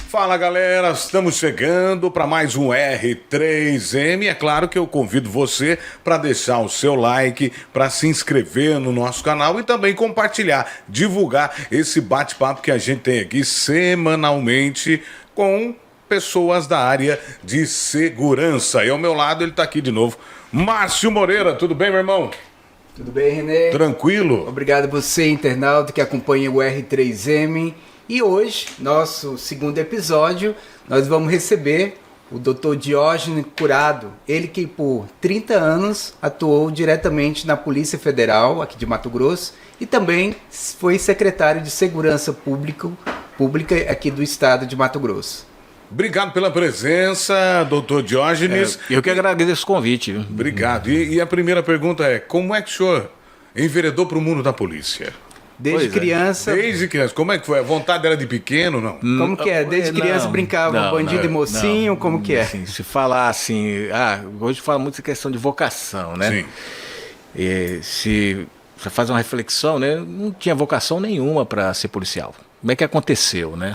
Fala galera, estamos chegando para mais um R3M. É claro que eu convido você para deixar o seu like, para se inscrever no nosso canal e também compartilhar, divulgar esse bate-papo que a gente tem aqui semanalmente com pessoas da área de segurança. E ao meu lado ele está aqui de novo, Márcio Moreira. Tudo bem, meu irmão? Tudo bem, Renê? Tranquilo? Obrigado a você, internauta, que acompanha o R3M. E hoje, nosso segundo episódio, nós vamos receber o Dr. Diógenes Curado. Ele que por 30 anos atuou diretamente na Polícia Federal, aqui de Mato Grosso, e também foi secretário de Segurança Pública aqui do estado de Mato Grosso. Obrigado pela presença, doutor Diógenes. Eu que agradeço o convite. Obrigado. E a primeira pergunta é, como é que o senhor enveredou para o mundo da polícia? Desde criança. Desde criança. Como é que foi? A vontade era de pequeno, não? Como que é? Desde criança brincava bandido e mocinho, como que é? Assim, se falar assim, hoje fala muito essa questão de vocação, né? Sim. E se você faz uma reflexão, né? Não tinha vocação nenhuma para ser policial. Como é que aconteceu, né?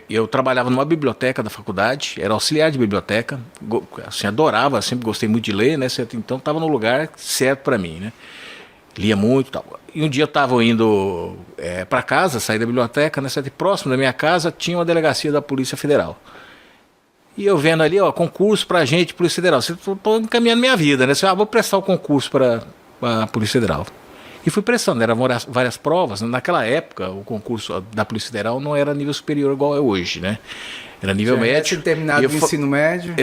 Eu trabalhava numa biblioteca da faculdade, era auxiliar de biblioteca, assim, adorava, sempre gostei muito de ler, né? Então estava no lugar certo para mim, né? Lia muito e tal. E um dia eu estava indo para casa, saí da biblioteca, né? Próximo da minha casa tinha uma delegacia da Polícia Federal. E eu vendo ali, concurso para agente de Polícia Federal. Estou encaminhando minha vida, né? Vou prestar o concurso para a Polícia Federal. E fui prestando, eram várias provas. Naquela época, o concurso da Polícia Federal não era nível superior igual é hoje, né? Era nível médio. Tinha terminado o ensino médio?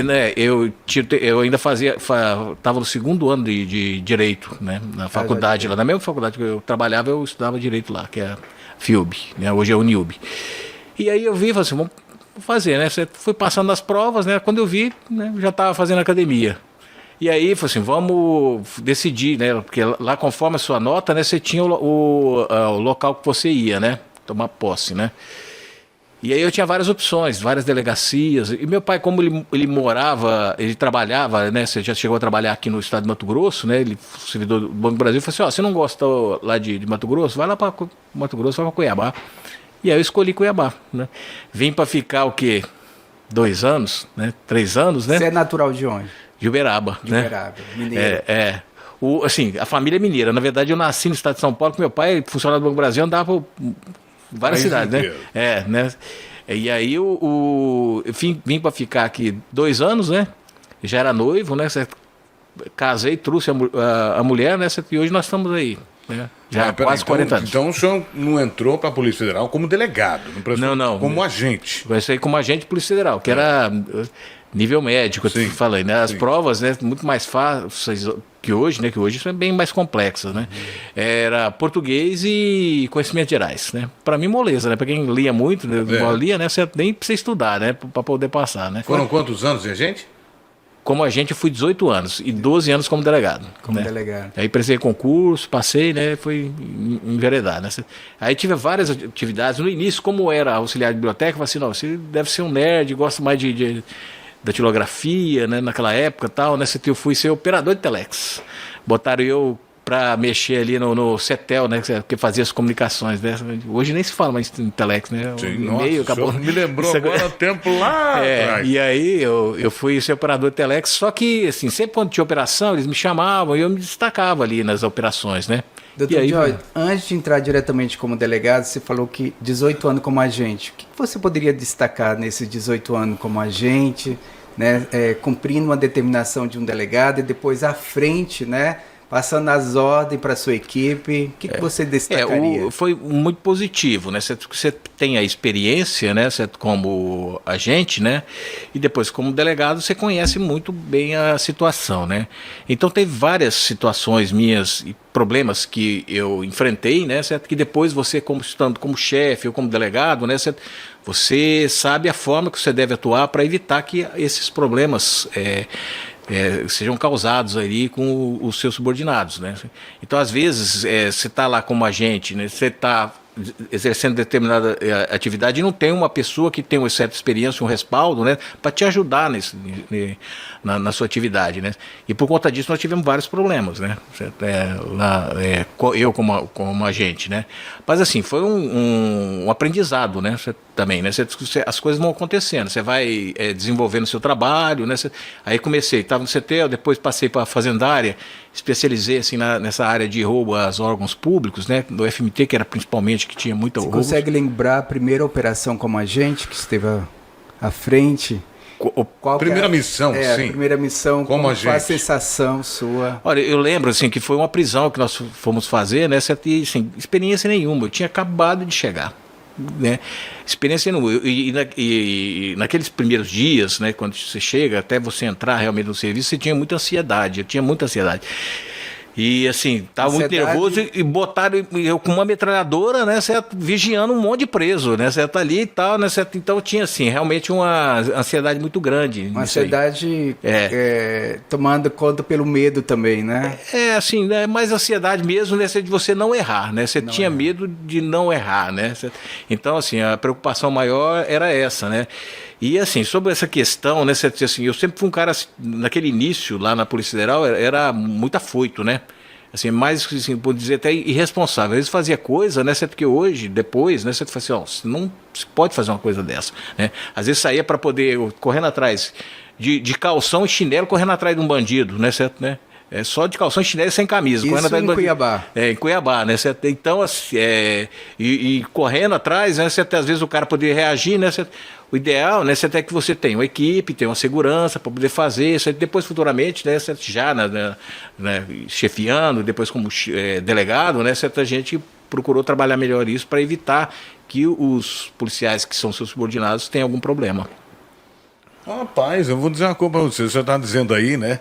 Eu ainda estava no segundo ano de Direito, né? Na faculdade, lá na mesma faculdade que eu trabalhava, eu estudava Direito lá, que é a FIUB, né? Hoje é a Uniub. E aí eu vi e falei assim, vamos fazer, né? Você foi passando as provas, né? Quando eu vi, né, eu já estava fazendo academia. E aí, falei assim, vamos decidir, né? Porque lá, conforme a sua nota, né, você tinha o local que você ia, né? Tomar posse, né? E aí eu tinha várias opções, várias delegacias. E meu pai, como ele trabalhava, né? Você já chegou a trabalhar aqui no estado de Mato Grosso, né? Ele foi servidor do Banco do Brasil. Falei assim, você não gosta lá de Mato Grosso? Vai lá para Mato Grosso, vai para Cuiabá. E aí eu escolhi Cuiabá, né? Vim para ficar o quê? 2 anos, né? 3 anos, né? Você é natural de onde? De Uberaba, de né? Uberaba, mineiro. Assim, a família é mineira. Na verdade, eu nasci no estado de São Paulo, porque meu pai, funcionário do Banco do Brasil, andava por várias cidades, né? Né? E aí eu vim para ficar aqui 2 anos, né? Já era noivo, né? Casei, trouxe a mulher, né? E hoje nós estamos aí, né? Já há quase 40 anos. Então o senhor não entrou para a Polícia Federal como delegado? Não. Como agente? Vai sair como agente de Polícia Federal, que era nível médico, eu falei, né? As provas, né, muito mais fáceis que hoje, né? Que hoje são bem mais complexas, né? Era português e conhecimentos gerais, né? Para mim, moleza, né? Para quem lia muito, né? Lia, né? Você nem precisa estudar, né? Para poder passar, né? Foram quantos anos de agente? Como agente eu fui 18 anos e 12 anos como delegado. Como delegado. Aí prestei concurso, passei, né? Fui enveredar, né? Aí tive várias atividades. No início, como era auxiliar de biblioteca, eu falei assim, não, você deve ser um nerd, gosta mais de datilografia, né? Naquela época e tal, né? Eu fui ser operador de telex. Botaram eu para mexer ali no CETEL, né? Que fazia as comunicações, né? Hoje nem se fala mais em telex, né? Sim, o e-mail acabou. Me lembrou agora o tempo lá atrás. E aí eu fui ser operador de telex, só que assim, sempre quando tinha operação, eles me chamavam e eu me destacava ali nas operações, né? Doutor Jorge, antes de entrar diretamente como delegado, você falou que 18 anos como agente. O que você poderia destacar nesses 18 anos como agente, né? Cumprindo uma determinação de um delegado e depois à frente, né? Passando as ordens para a sua equipe, o que você destacaria? Foi muito positivo, né? Você tem a experiência, né? Como agente, né? E depois como delegado você conhece muito bem a situação, né? Então teve várias situações minhas e problemas que eu enfrentei, né? Que depois você, estando como chefe ou como delegado, né? Você sabe a forma que você deve atuar para evitar que esses problemas sejam causados ali com os seus subordinados, né? Então, às vezes, você está lá como agente, né? Você está exercendo determinada atividade e não tem uma pessoa que tem uma certa experiência, um respaldo, né? Para te ajudar na sua atividade, né? E por conta disso nós tivemos vários problemas, né? Eu como agente, né? Mas assim, foi um aprendizado, né? também, né? As coisas vão acontecendo, você vai desenvolvendo o seu trabalho, né? Aí comecei, estava no CETEL, depois passei para a fazendária, especializei assim, nessa área de roubo aos órgãos públicos, né? Do FMT, que era principalmente, que tinha muita roubo. Você consegue lembrar a primeira operação como agente que esteve à frente? Primeira missão, sim. A primeira missão, como agente. qual a sensação sua? Olha, eu lembro assim, que foi uma prisão que nós fomos fazer, né? Assim, experiência nenhuma, eu tinha acabado de chegar. Né? Experiência nenhuma. E naqueles primeiros dias, né, quando você chega, até você entrar realmente no serviço, você tinha muita ansiedade, eu tinha muita ansiedade. E assim, tava muito nervoso e botaram eu com uma metralhadora, né, certo, vigiando um monte de preso, né, certo, ali e tal, né, certo. Então tinha assim, realmente uma ansiedade muito grande. Uma ansiedade tomando conta pelo medo também, né? Assim, né, mais ansiedade mesmo, né, de você não errar, né, você tinha medo de não errar, né, certo? Então assim, a preocupação maior era essa, né. E assim, sobre essa questão, né, assim, eu sempre fui um cara, naquele início, lá na Polícia Federal, era muito afoito, né? Assim, mais, assim, por dizer, até irresponsável. Às vezes fazia coisa, né, certo, que hoje, depois, né, você fala assim, ó, você não se pode fazer uma coisa dessa, né? Às vezes saía para poder, correndo atrás, de calção e chinelo, correndo atrás de um bandido, né, certo, né? Só de calção e chinelo sem camisa. Isso em Cuiabá. Em Cuiabá, né? Então, assim, e correndo atrás, né? Às vezes o cara poderia reagir, né? O ideal, né? Até que você tenha uma equipe, tenha uma segurança para poder fazer isso. Depois, futuramente, né? Já chefiando, depois como delegado, né? A gente procurou trabalhar melhor isso para evitar que os policiais que são seus subordinados tenham algum problema. Rapaz, eu vou dizer uma coisa para você. Você está dizendo aí, né,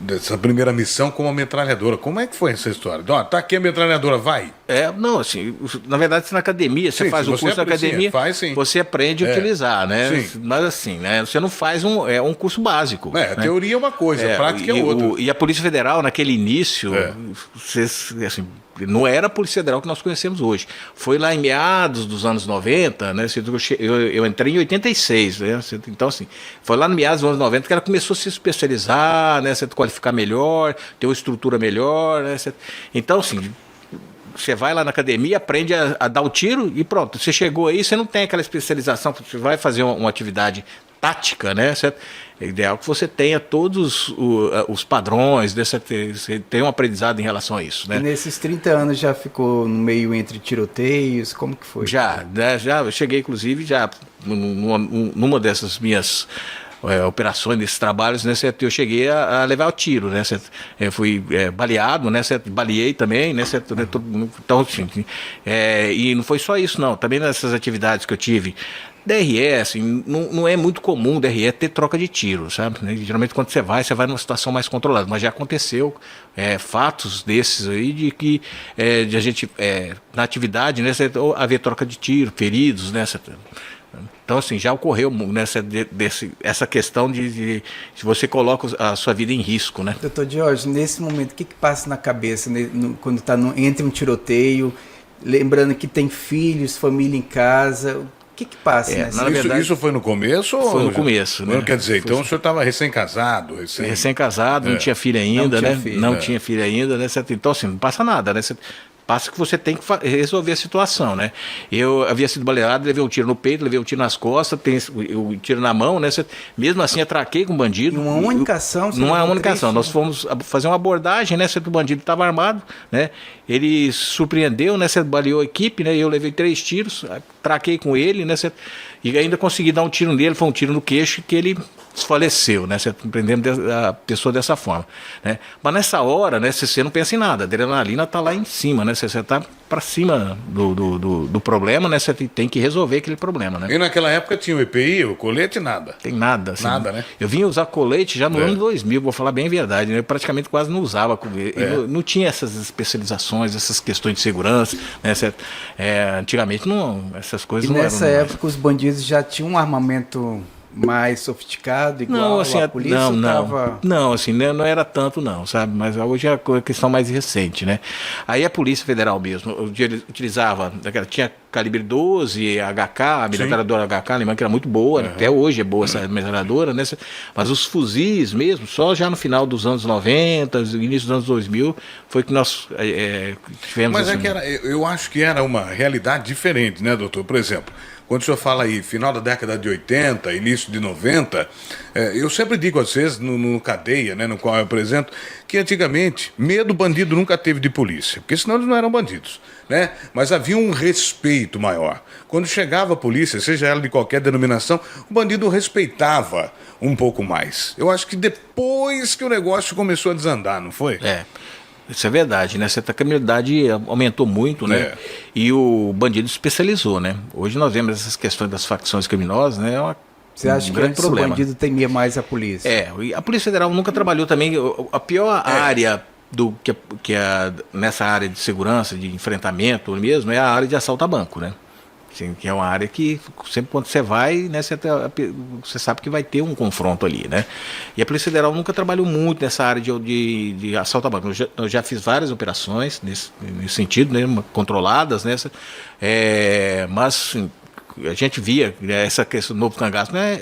dessa primeira missão com uma metralhadora. Como é que foi essa história? Ó, tá aqui a metralhadora, vai. Não, assim, na verdade, na academia, você faz o curso da academia, você aprende a utilizar, né? Sim. Mas assim, né, você não faz um curso básico. A teoria é uma coisa, a prática é outra. E a Polícia Federal, naquele início, assim, não era a Polícia Federal que nós conhecemos hoje. Foi lá em meados dos anos 90, né? Eu entrei em 86, né? Então, assim, foi lá no meados dos anos 90 que ela começou a se especializar, né? Qualificar melhor, ter uma estrutura melhor, né? Então, assim, você vai lá na academia, aprende a dar o tiro e pronto. Você chegou aí, você não tem aquela especialização, você vai fazer uma atividade tática, né? Certo? É ideal que você tenha todos os padrões, você tenha um aprendizado em relação a isso, né? E nesses 30 anos já ficou no meio entre tiroteios, como que foi? Já, eu cheguei inclusive já numa dessas minhas operações, desses trabalhos, né, eu cheguei a levar o tiro, né, eu fui baleado, né, baleei também, né, então, assim, e não foi só isso não, também nessas atividades que eu tive, DRE, assim, não é muito comum DRE ter troca de tiro, sabe? Geralmente quando você vai numa situação mais controlada, mas já aconteceu fatos desses aí de que de a gente, na atividade, né, haver troca de tiro, feridos, né, então, assim, já ocorreu essa questão de você coloca a sua vida em risco, né? Doutor Jorge, nesse momento, o que passa na cabeça quando está entre um tiroteio, lembrando que tem filhos, família em casa, o que passa? Na verdade, isso foi no começo? Foi no começo, né? Quer dizer, então o senhor estava recém-casado? Recém-casado, não tinha filho ainda, né? Não tinha filho ainda, né? Então, assim, não passa nada, né? Passa que você tem que resolver a situação, né? Eu havia sido baleado, levei um tiro no peito, levei um tiro nas costas, um tiro na mão, né? Mesmo assim, atraquei com o bandido. Uma única ação? Numa única ação. Nós fomos fazer uma abordagem, né? O bandido estava armado, né? Ele surpreendeu, né? Baleou a equipe, né? Eu levei 3 tiros, atraquei com ele, né? E ainda consegui dar um tiro nele, foi um tiro no queixo que ele desfaleceu, né? Você prendendo a pessoa dessa forma, né? Mas nessa hora, né? Você não pensa em nada, a adrenalina está lá em cima, né? Você está para cima do problema, né? Você tem que resolver aquele problema, né? E naquela época tinha o EPI, o colete, nada? Tem nada. Assim, nada, né? Eu vim usar colete já no ano 2000, vou falar bem a verdade, né? Eu praticamente quase não usava. Não tinha essas especializações, essas questões de segurança, né? Antigamente essas coisas não eram. E nessa época os bandidos já tinham um armamento mais sofisticado, igual não, assim, a polícia? Não, assim, não era tanto não, sabe? Mas hoje é a questão mais recente, né? Aí a Polícia Federal mesmo, utilizava, tinha calibre 12, HK, a metralhadora HK alemã, que era muito boa, até hoje é boa essa metralhadora, né? Mas os fuzis mesmo, só já no final dos anos 90, início dos anos 2000, foi que nós tivemos... Mas assim, eu acho que era uma realidade diferente, né, doutor? Por exemplo, quando o senhor fala aí, final da década de 80, início de 90, eu sempre digo às vezes no Cadeia, né, no qual eu apresento, que antigamente medo bandido nunca teve de polícia, porque senão eles não eram bandidos, né? Mas havia um respeito maior. Quando chegava a polícia, seja ela de qualquer denominação, o bandido respeitava um pouco mais. Eu acho que depois que o negócio começou a desandar, não foi? Isso é verdade, né? A criminalidade aumentou muito, né? E o bandido especializou, né? Hoje nós vemos essas questões das facções criminosas, né? Você acha que grande antes problema. o bandido temia mais a polícia? E a Polícia Federal nunca trabalhou também. A pior área nessa área de segurança, de enfrentamento mesmo, é a área de assalto a banco, né? Assim, que é uma área que sempre quando você vai, né, você sabe que vai ter um confronto ali, né? E a Polícia Federal nunca trabalhou muito nessa área de assalto a banco. Eu já fiz várias operações nesse sentido, né, controladas, né? Mas assim, a gente via essa questão do novo cangaço, né?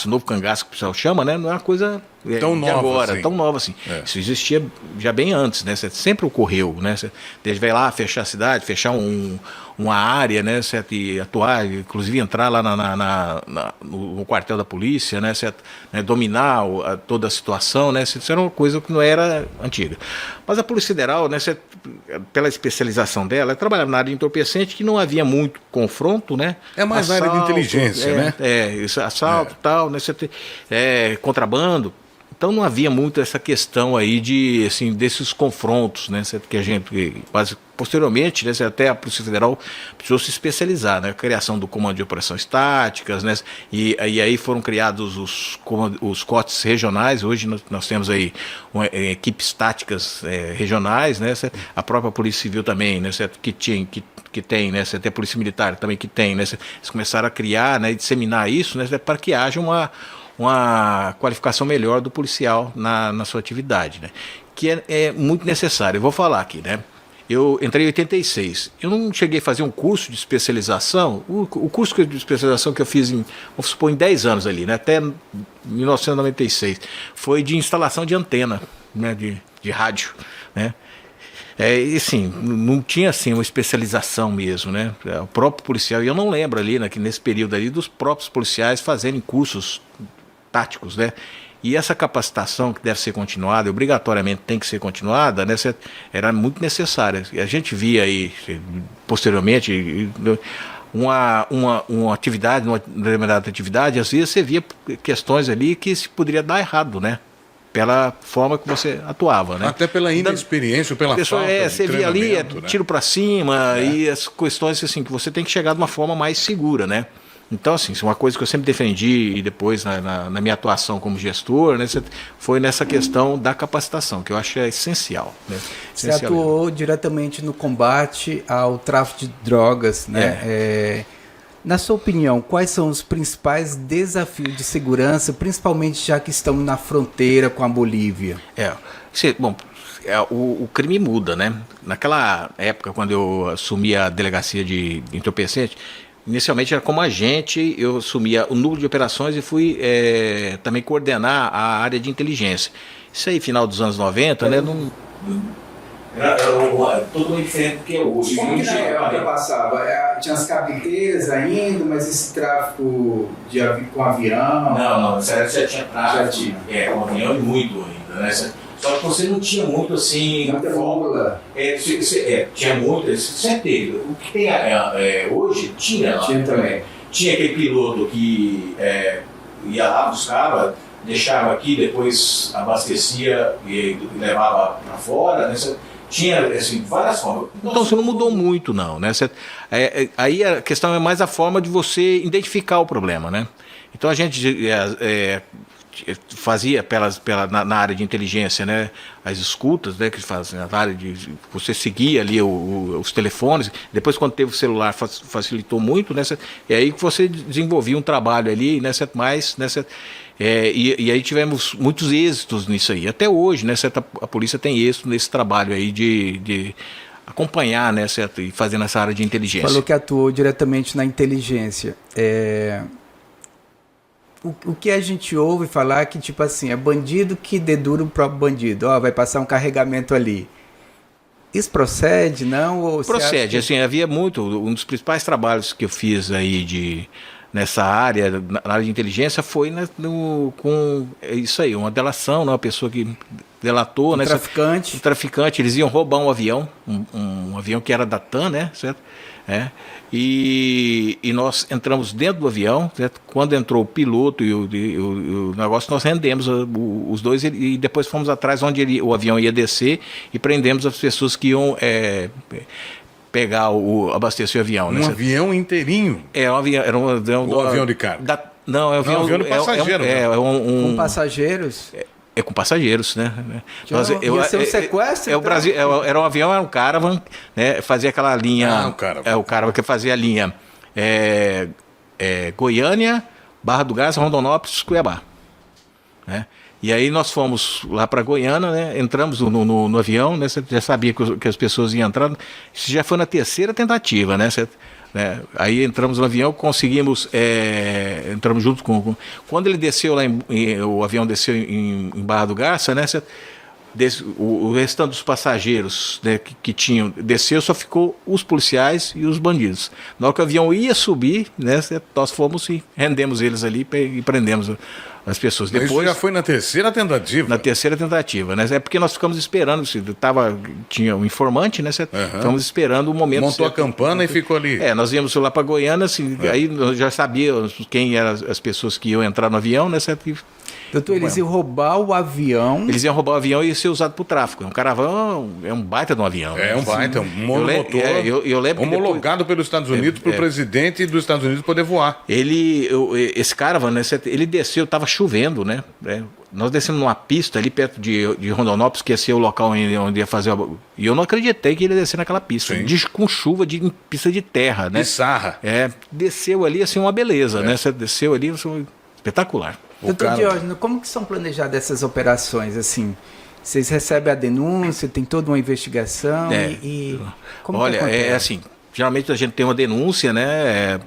Novo cangaço que o pessoal chama, né? Não é uma coisa tão de nova agora, assim. tão nova assim. Isso existia já bem antes, né? Sempre ocorreu, né? Desde vai lá fechar a cidade, fechar uma área, né? Certo? E atuar, inclusive entrar lá no quartel da polícia, né? Certo? Dominar toda a situação, né? Isso era uma coisa que não era antiga. Mas a Polícia Federal, né? Certo? Pela especialização dela, ela trabalhava na área de entorpecente, que não havia muito confronto, né? É mais área de inteligência, né? Isso, assalto e tal, né? Contrabando. Então não havia muito essa questão aí desses confrontos, né? Que a gente posteriormente, né, até a Polícia Federal precisou se especializar, né? A criação do Comando de Operações Táticas, né? E aí foram criados os COTs regionais. Hoje nós temos aí equipes táticas regionais, né? A própria Polícia Civil também, né? Que tem, né? Até a Polícia Militar também que tem, né? Eles começaram a criar, né? E disseminar isso, né? Para que haja uma qualificação melhor do policial na sua atividade, né? Que é muito necessário. Eu vou falar aqui, né? Eu entrei em 86. Eu não cheguei a fazer um curso de especialização. O curso de especialização que eu fiz vamos supor, em 10 anos ali, né? Até 1996, foi de instalação de antena, né? De rádio, né? E sim, não tinha assim uma especialização mesmo, né? O próprio policial, e eu não lembro ali, né, que nesse período ali, dos próprios policiais fazerem cursos táticos, né? E essa capacitação que deve ser continuada, obrigatoriamente tem que ser continuada, né? Era muito necessária. A gente via aí, posteriormente, uma atividade, uma determinada atividade, às vezes você via questões ali que se poderia dar errado, né? Pela forma que você atuava, né? Até pela inexperiência, pela falta de você via ali, né? tiro para cima, e as questões assim, que você tem que chegar de uma forma mais segura, né? Então, assim, isso é uma coisa que eu sempre defendi, e depois na minha atuação como gestor, né, foi nessa questão da capacitação, que eu acho essencial. Né? Você atuou diretamente no combate ao tráfico de drogas, né? Na sua opinião, quais são os principais desafios de segurança, principalmente já que estamos na fronteira com a Bolívia? O crime muda, né? Naquela época, quando eu assumi a delegacia de entorpecente, inicialmente era como agente, eu assumia o núcleo de operações e fui também coordenar a área de inteligência. Isso aí, final dos anos 90, né? Era totalmente diferente do que é hoje. Como que na época passava? Tinha as cabineteiras ainda, mas esse tráfico com avião... Não, já tinha tráfico. Já tinha. Com avião e muito ainda, né? Só que você não tinha muito assim... Muita fórmula. Tinha muito, sempre teve. O que tem hoje, tinha também. Tinha aquele piloto que ia lá, buscava, deixava aqui, depois abastecia e levava para fora, né? Tinha assim, várias formas. Então você não mudou muito, não, né? Aí a questão é mais a forma de você identificar o problema, né? Então a gente fazia na área de inteligência, né, as escutas, né, que fazem na área de você seguir ali os telefones. Depois, quando teve o celular, facilitou muito, né? E aí que você desenvolvia um trabalho ali, né, mais, né, e aí tivemos muitos êxitos nisso aí. Até hoje, né, a polícia tem êxito nesse trabalho aí de acompanhar, né, certo, e fazer nessa área de inteligência. Falou que atuou diretamente na inteligência. O que a gente ouve falar é que, tipo assim, é bandido que dedura o próprio bandido. Vai passar um carregamento ali. Isso procede, não? Ou você acha Procede, que- assim, havia muito, um dos principais trabalhos que eu fiz aí nessa área, na área de inteligência, foi com isso aí, uma delação, né, uma pessoa que delatou, Um né, traficante. um traficante, eles iam roubar um avião, um avião que era da TAM, né, certo? E nós entramos dentro do avião, certo? Quando entrou o piloto e o negócio, nós rendemos os dois e depois fomos atrás onde o avião ia descer e prendemos as pessoas que iam pegar abastecer o avião. Né? Um avião inteirinho. É um avião, era um avião, Ou avião de carga? Não, é um avião, avião de passageiro, né? Com passageiros? É com passageiros, né? Ia ser um sequestro, O então? Brasil, era um avião, era um Caravan, né? Fazia aquela linha. o Caravan. O Caravan que fazia a linha Goiânia, Barra do Garça, Rondonópolis, Cuiabá. Né? E aí nós fomos lá para Goiânia, né? Entramos no avião, né? Você já sabia que as pessoas iam entrar. Isso já foi na terceira tentativa, né? Né? Aí entramos no avião, conseguimos, entramos junto quando ele desceu lá, o avião desceu em Barra do Garça, né? O restante dos passageiros, né, que tinham, desceu, só ficou os policiais e os bandidos. Na hora que o avião ia subir, né, nós fomos e rendemos eles ali e prendemos as pessoas. Isso Depois, já foi na terceira tentativa. na terceira tentativa, né? É porque nós ficamos esperando, tinha um informante, né? Ficamos esperando o momento. Montou certo. a campana e ficou ali. Nós íamos lá para Goiânia, assim, aí nós já sabíamos quem eram as pessoas que iam entrar no avião, né? Certo? Doutor, eles iam roubar o avião. Eles iam roubar o avião e ia ser usado para o tráfico. Um Caravan é um baita de um avião. É um baita, um monomotor, eu lembro que homologado pelos Estados Unidos para o presidente dos Estados Unidos poder voar. Esse Caravan, né, ele desceu, estava chovendo, né? Nós descemos numa pista ali perto de Rondonópolis, que ia ser o local onde ia fazer. E eu não acreditei que ele ia descer naquela pista, com chuva em pista de terra, né? De sarra. Desceu ali assim uma beleza, né? Você desceu ali, espetacular. Doutor Diógenes, como que são planejadas essas operações, assim? Vocês recebem a denúncia, tem toda uma investigação como olha, que acontece? assim, geralmente a gente tem uma denúncia, né?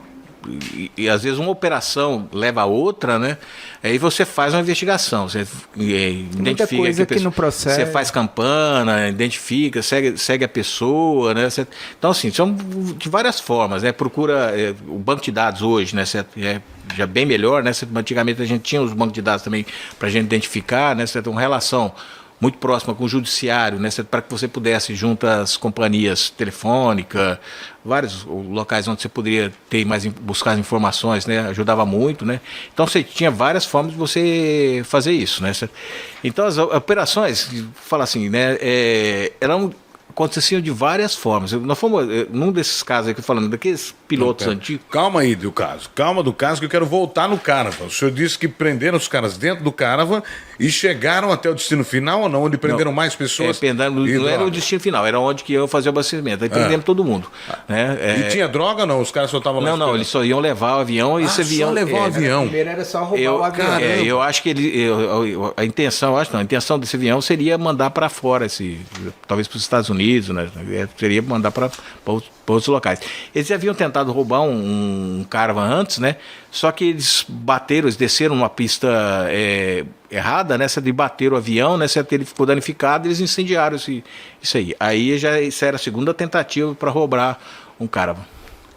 E às vezes uma operação leva a outra, né? Aí você faz uma investigação, você identifica coisa que no processo. Você faz campana, identifica, segue a pessoa, né? Então assim, são de várias formas, né? Procura o banco de dados hoje, né? Já bem melhor, né? Antigamente a gente tinha os bancos de dados também para a gente identificar, né? Você tem uma relação muito próxima com o judiciário, né, para que você pudesse, junto às companhias telefônicas, vários locais onde você poderia buscar as informações, né, ajudava muito, né. Então você tinha várias formas de você fazer isso, né. Então as operações, fala assim, né, aconteciam de várias formas. Nós fomos, num desses casos aí que eu tô falando, daqueles pilotos antigos. Calma aí do caso. Calma do caso que eu quero voltar no Caravan. O senhor disse que prenderam os caras dentro do Caravan e chegaram até o destino final ou não? Onde prenderam mais pessoas? Não era o destino final, era onde que eu fazia o abastecimento. Aí prendemos todo mundo. Né? E tinha droga ou não? Os caras só estavam lá? Não, eles só iam levar o avião e esse avião. Só levar o avião. Primeiro era só roubar o avião. Eu acho que a intenção desse avião seria mandar para fora, talvez para os Estados Unidos, né? Seria mandar para outros locais. Eles haviam tentado roubar um Caravan antes, né? Só que eles desceram numa pista errada, né? De bater o avião, né? Ele ficou danificado, eles incendiaram isso aí. Aí isso era a segunda tentativa para roubar um Caravan.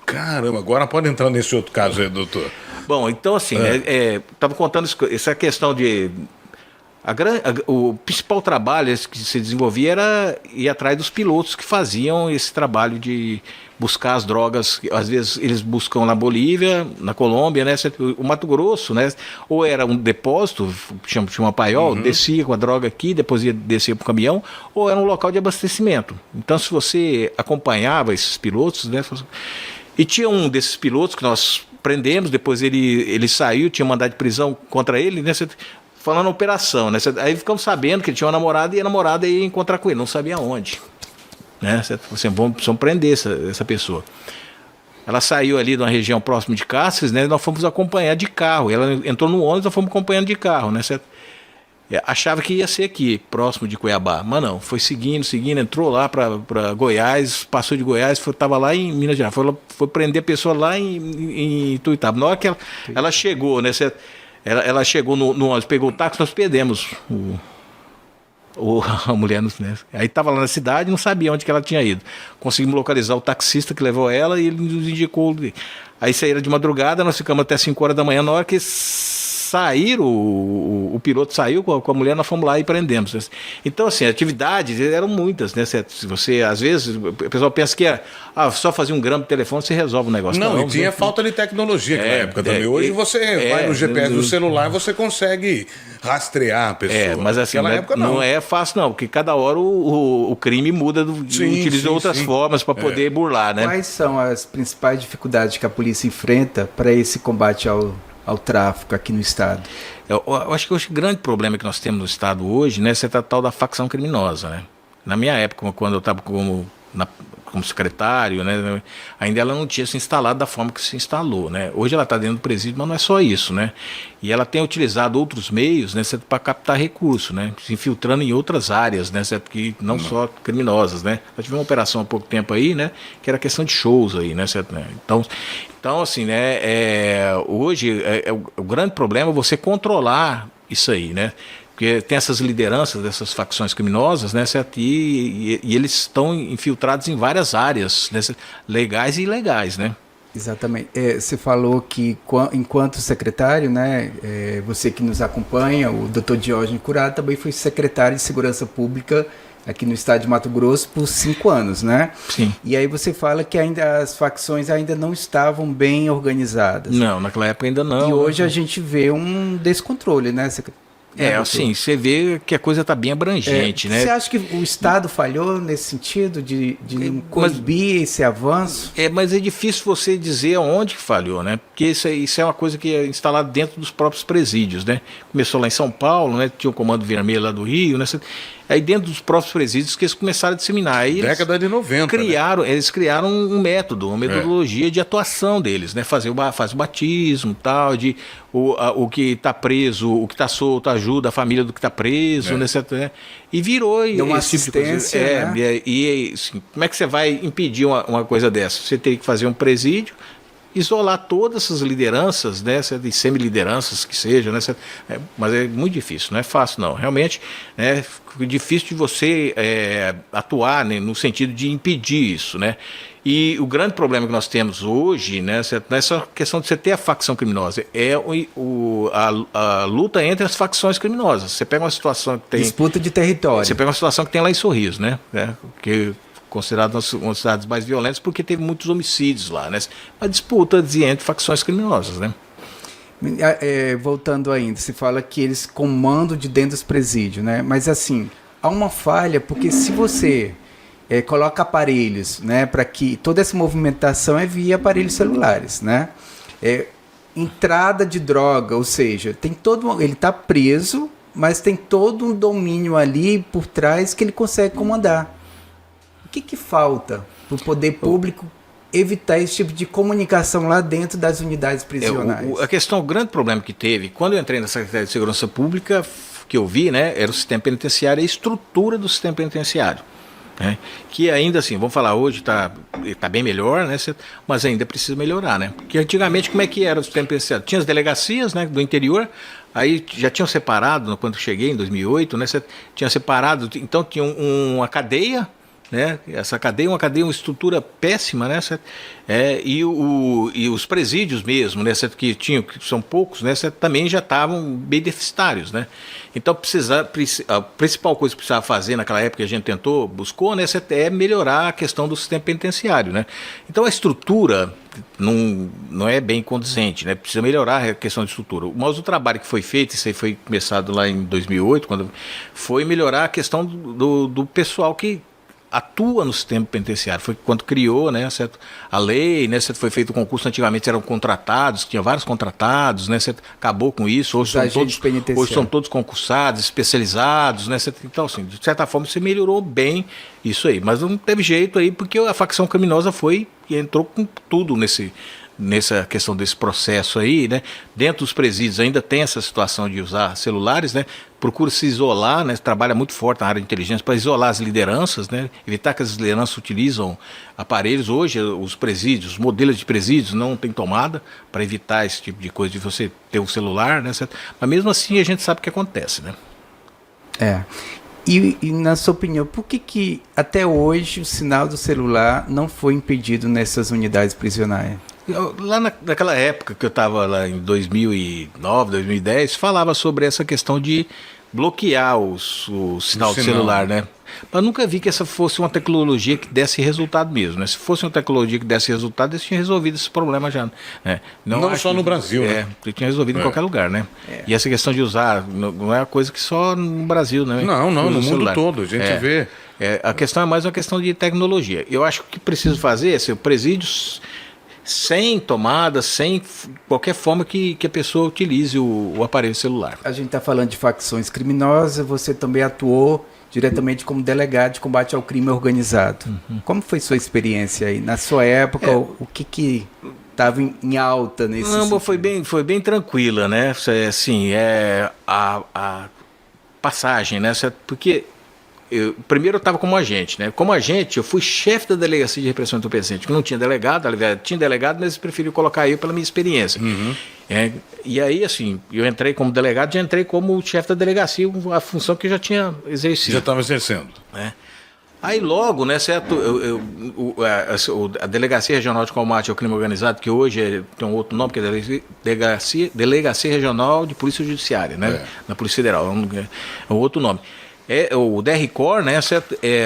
Caramba, agora pode entrar nesse outro caso aí, doutor. Bom, então assim, estava contando essa questão de... o principal trabalho que se desenvolvia era ir atrás dos pilotos que faziam esse trabalho de buscar as drogas. Às vezes eles buscam na Bolívia, na Colômbia, né? O Mato Grosso, né? Ou era um depósito, chama uma paiol, descia com a droga aqui, depois ia descer para o caminhão, ou era um local de abastecimento. Então, se você acompanhava esses pilotos, né? E tinha um desses pilotos que nós prendemos, depois ele saiu, tinha mandado de prisão contra ele, né? Falando operação, né? Aí ficamos sabendo que ele tinha uma namorada e a namorada ia encontrar com ele, não sabia onde. Né? Assim, vamos prender essa pessoa. Ela saiu ali de uma região próxima de Cáceres, né? Nós fomos acompanhar de carro. Ela entrou no ônibus, nós fomos acompanhando de carro, né? Achava que ia ser aqui, próximo de Cuiabá, mas não. Foi seguindo, entrou lá para Goiás, passou de Goiás, estava lá em Minas Gerais. Foi prender a pessoa lá em Tuiutaba. Na hora que ela chegou, né? Ela chegou no ônibus, pegou o táxi, nós perdemos a mulher, né? Aí estava lá na cidade, não sabia onde que ela tinha ido. Conseguimos localizar o taxista que levou ela e ele nos indicou. Aí saíram de madrugada, nós ficamos até 5 horas da manhã. Na hora que saíram, o piloto saiu com a mulher, nós fomos lá e prendemos. Então, assim, atividades eram muitas, né? Se você, às vezes, o pessoal pensa que só fazer um grama de telefone você resolve o negócio. Não, e tinha falta de tecnologia naquela época também. Hoje você vai no GPS do celular, você consegue rastrear a pessoa. Mas assim, naquela época não é fácil não, porque cada hora o crime muda, utiliza outras formas para poder burlar, né? Quais são as principais dificuldades que a polícia enfrenta para esse combate ao tráfico aqui no estado? Eu acho que o grande problema que nós temos no estado hoje, né, é a tal da facção criminosa, né? Na minha época, quando eu estava como secretário, né, ainda ela não tinha se instalado da forma que se instalou, né? Hoje ela está dentro do presídio, mas não é só isso, né? E ela tem utilizado outros meios, né, para captar recursos, né? Se infiltrando em outras áreas, né, que não só criminosas, né? Nós tivemos uma operação há pouco tempo aí, né, que era questão de shows aí, né? Então assim, né, hoje o grande problema é você controlar isso aí, né? Porque tem essas lideranças dessas facções criminosas, né, certo? E eles estão infiltrados em várias áreas, né, legais e ilegais, né? Exatamente. Você falou que, enquanto secretário, né, você que nos acompanha, o Dr. Diógenes Curado também foi secretário de Segurança Pública aqui no estado de Mato Grosso por 5 anos, né? Sim. E aí você fala que ainda as facções ainda não estavam bem organizadas. Não, naquela época ainda não. E hoje a gente vê um descontrole, né? Assim, você vê que a coisa está bem abrangente, né? Você acha que o Estado falhou nesse sentido de coibir esse avanço? Mas é difícil você dizer aonde que falhou, né? Porque isso é uma coisa que é instalada dentro dos próprios presídios, né? Começou lá em São Paulo, né? Tinha o Comando Vermelho lá do Rio, né? Aí dentro dos próprios presídios que eles começaram a disseminar. Aí década de 90. Eles criaram um método, uma metodologia de atuação deles, né? Faz o batismo, tal, de o que está preso, o que está solto ajuda a família do que está preso, né? E virou deu uma esse assistência, tipo de coisa. né? E assim, como é que você vai impedir uma coisa dessa? Você teria que fazer um presídio, isolar todas essas lideranças, né, e semi-lideranças que sejam, né, mas é muito difícil, não é fácil não, realmente é difícil de você atuar, né, no sentido de impedir isso, né, e o grande problema que nós temos hoje, né, não é só questão de você ter a facção criminosa, é a luta entre as facções criminosas. Você pega uma situação que tem... disputa de território. Você pega uma situação que tem lá em Sorriso, né, que considerado uma das cidades mais violentas porque teve muitos homicídios lá, né? Uma disputa entre facções criminosas, né? Voltando ainda, se fala que eles comandam de dentro dos presídios, né? Mas assim, há uma falha, porque se você coloca aparelhos, né, para que toda essa movimentação é via aparelhos celulares, né? Entrada de droga, ou seja, tem ele está preso, mas tem todo um domínio ali por trás que ele consegue comandar. O que falta para o poder público evitar esse tipo de comunicação lá dentro das unidades prisionais? O grande problema que teve, quando eu entrei na Secretaria de Segurança Pública, que eu vi, né, era o sistema penitenciário e a estrutura do sistema penitenciário. Né, que ainda assim, vamos falar, hoje está bem melhor, né, mas ainda precisa melhorar. Né, porque antigamente, como é que era o sistema penitenciário? Tinha as delegacias, né, do interior. Aí já tinham separado, quando eu cheguei em 2008, né, tinha separado, então tinha uma cadeia, né? Essa cadeia é uma estrutura péssima, né? E os presídios mesmo, né? Que são poucos, né? Também já estavam bem deficitários, né? Então a principal coisa que precisava fazer naquela época que a gente buscou, né? É melhorar a questão do sistema penitenciário, né? Então a estrutura não é bem condizente, né? Precisa melhorar a questão de estrutura. Mas o trabalho que foi feito, isso aí foi começado lá em 2008, quando foi melhorar a questão do pessoal que atua no sistema penitenciário. Foi quando criou, né, certo, a lei, né, certo, foi feito o concurso, antigamente eram contratados, tinha vários contratados, né, certo, acabou com isso, hoje são todos concursados, especializados, né, certo, então assim, de certa forma você melhorou bem isso aí, mas não teve jeito aí porque a facção criminosa entrou com tudo nessa questão desse processo aí, né? Dentro dos presídios ainda tem essa situação de usar celulares, né? Procura se isolar, né? Trabalha muito forte na área de inteligência para isolar as lideranças, né? Evitar que as lideranças utilizam aparelhos. Hoje os presídios, os modelos de presídios não tem tomada para evitar esse tipo de coisa de você ter um celular, né? Certo? Mas mesmo assim a gente sabe o que acontece, né? E na sua opinião, por que até hoje o sinal do celular não foi impedido nessas unidades prisionais? Lá naquela época que eu estava lá em 2009, 2010, falava sobre essa questão de bloquear o sinal do celular, né? Mas nunca vi que essa fosse uma tecnologia que desse resultado mesmo, né? Se fosse uma tecnologia que desse resultado, eles tinham resolvido esse problema já, né? Não só no Brasil, né? Tinha resolvido em qualquer lugar, né? E essa questão de usar não é uma coisa que só no Brasil, né? Não, no mundo celular. todo, a gente vê. A questão é mais uma questão de tecnologia. Eu acho que o que preciso fazer é ser presídios sem tomada, sem qualquer forma que a pessoa utilize o aparelho celular. A gente está falando de facções criminosas, você também atuou diretamente como delegado de combate ao crime organizado. Como foi sua experiência aí? Na sua época, o que estava em alta nesse sentido? Foi bem tranquila, né? Assim, a passagem, né? Porque primeiro eu estava como agente, né? Como agente, eu fui chefe da delegacia de repressão entorpecente, que não tinha delegado, aliás, tinha delegado, mas eles preferiram colocar eu pela minha experiência. E aí, assim, eu entrei como delegado, já entrei como chefe da delegacia, a função que eu já tinha exercido. Já estava exercendo. Aí logo, né, certo, a Delegacia Regional de Combate ao Crime Organizado, que hoje tem um outro nome, que é Delegacia Regional de Polícia Judiciária, né, na Polícia Federal, é um outro nome. O DRCOR, né,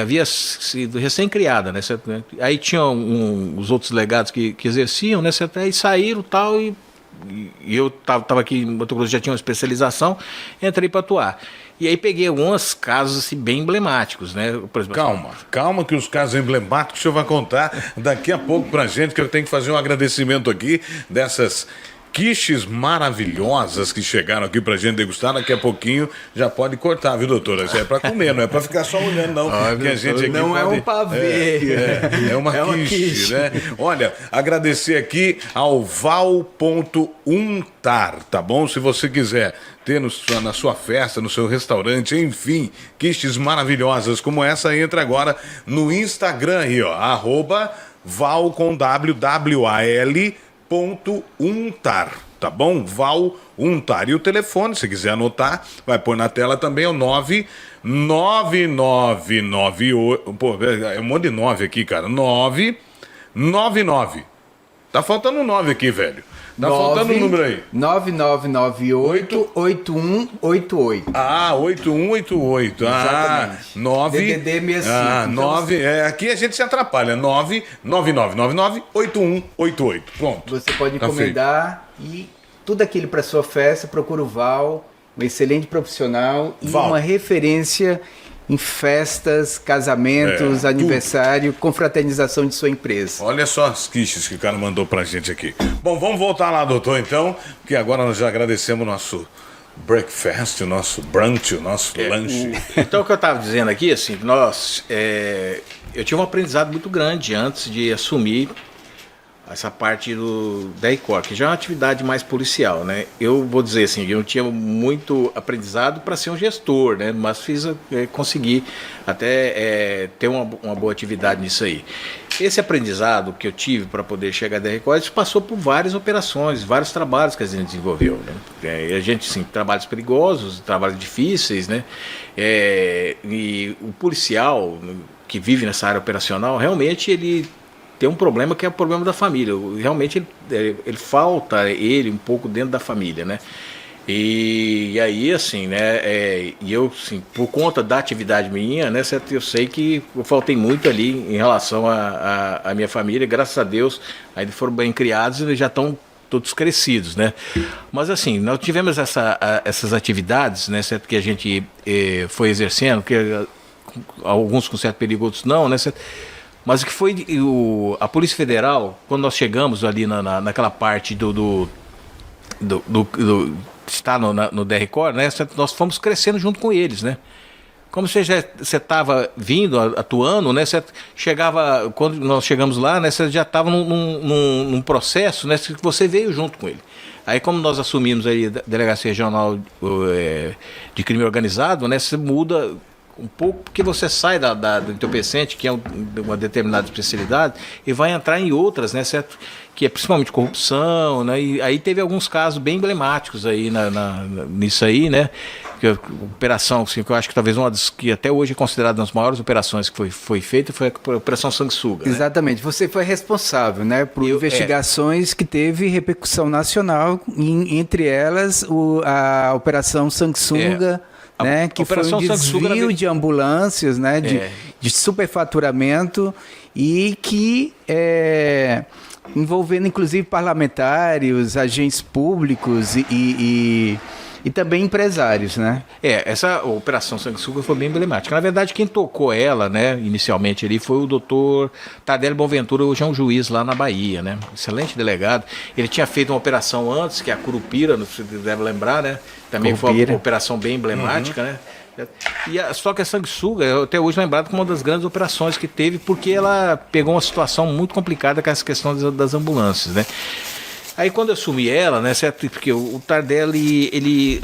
havia sido recém-criada, né, certo, né? Aí tinham os outros delegados que exerciam, né, certo? Aí saíram tal, e eu estava aqui em Mato Grosso, já tinha uma especialização, entrei para atuar. E aí peguei alguns casos assim, bem emblemáticos, né? Por exemplo, Calma que os casos emblemáticos o senhor vai contar daqui a pouco pra gente, que eu tenho que fazer um agradecimento aqui dessas quiches maravilhosas que chegaram aqui pra gente degustar. Daqui a pouquinho já pode cortar, viu, doutora? Isso é pra comer, não é pra ficar só olhando, não. Que a gente aqui não pode... é um pavê. É uma quiche, né? Olha, agradecer aqui ao Val.untar, tá bom? Se você quiser ter na sua festa, no seu restaurante, enfim, quiches maravilhosas como essa, entra agora no Instagram aí, ó, @Val com WWAL.untar, tá bom? Val.untar. E o telefone, se quiser anotar, vai pôr na tela também, é o 99998. Pô, é um monte de 9 aqui, cara. 999. Tá faltando um 9 aqui, velho. Tá faltando um número aí. 9998-8188. 8188. Exatamente. 9. DDD 65. 9. Aqui a gente se atrapalha. 99999-8188. Pronto. Você pode Tá encomendar e tudo aquilo para sua festa, procura o Val, um excelente profissional e uma referência em festas, casamentos, aniversário, confraternização de sua empresa. Olha só as quiches que o cara mandou pra gente aqui. Bom, vamos voltar lá, doutor, então, porque agora nós já agradecemos o nosso breakfast, o nosso brunch, o nosso lanche. Então, o que eu estava dizendo aqui, assim, eu tive um aprendizado muito grande antes de assumir essa parte do DRCOR, que já é uma atividade mais policial, né? Eu vou dizer assim, eu não tinha muito aprendizado para ser um gestor, né? Mas consegui até ter uma boa atividade nisso aí. Esse aprendizado que eu tive para poder chegar a DRCOR, isso passou por várias operações, vários trabalhos que a gente desenvolveu, né? A gente, sim, trabalhos perigosos, trabalhos difíceis, né? E o policial que vive nessa área operacional, realmente ele tem um problema que é o problema da família. Realmente ele falta ele um pouco dentro da família, né? E aí, assim, né? E eu, assim, por conta da atividade minha, né? Eu sei que eu faltei muito ali em relação à minha família. Graças a Deus, ainda foram bem criados e já estão todos crescidos, né? Mas assim, nós tivemos essas atividades, né? Certo? Que a gente foi exercendo, que alguns com certo perigo, outros não, né? Certo? Mas o que foi a Polícia Federal, quando nós chegamos ali naquela parte do estar no DRCOR, né, nós fomos crescendo junto com eles, né? Como você estava vindo, atuando, né? Você chegava, quando nós chegamos lá, né? Você já estava num processo, né? Que você veio junto com ele. Aí, como nós assumimos aí a Delegacia Regional de Crime Organizado, né? Você muda um pouco, porque você sai do entorpecente, que é uma determinada especialidade, e vai entrar em outras, né, certo? Que é principalmente corrupção, né? E aí teve alguns casos bem emblemáticos aí nisso aí, né? Porque a operação, assim, que eu acho que talvez uma das que até hoje é considerada uma das maiores operações que foi feita foi a Operação Sanguessuga. Né? Exatamente. Você foi responsável, né, por investigações que teve repercussão nacional, entre elas a Operação Sanguessuga, né, que foi um desvio de ambulâncias, né, de superfaturamento e que envolvendo inclusive parlamentares, agentes públicos e também empresários, né? Essa Operação Sanguessuga foi bem emblemática. Na verdade, quem tocou ela, né, inicialmente ali, foi o doutor Tardelli Boaventura, hoje é um juiz lá na Bahia, né? Excelente delegado. Ele tinha feito uma operação antes, que é a Curupira, você deve lembrar, né? Também Curupira. Foi uma operação bem emblemática, né? Só que a Sanguessuga é até hoje lembrado como uma das grandes operações que teve, porque ela pegou uma situação muito complicada com essa questão das ambulâncias, né? Aí quando eu assumi ela, né, certo? Porque o Tardelli,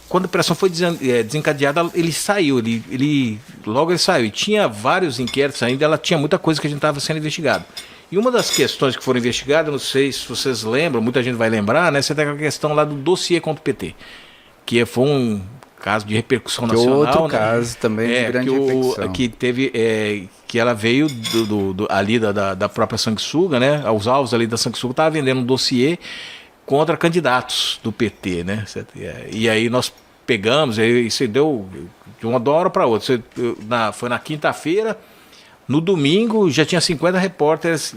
quando a operação foi desencadeada, ele saiu, logo ele saiu. E tinha vários inquéritos ainda, ela tinha muita coisa que a gente estava sendo investigado. E uma das questões que foram investigadas, não sei se vocês lembram, muita gente vai lembrar, né? Você tem a questão lá do dossiê contra o PT, que foi um caso de repercussão nacional. Outro caso também de grande repercussão. Que teve, que ela veio ali da própria Sanguessuga, né? Os alvos ali da Sanguessuga estavam vendendo um dossiê contra candidatos do PT, né? E aí nós pegamos, e isso deu de uma hora para outra. Foi na quinta-feira, no domingo já tinha 50 repórteres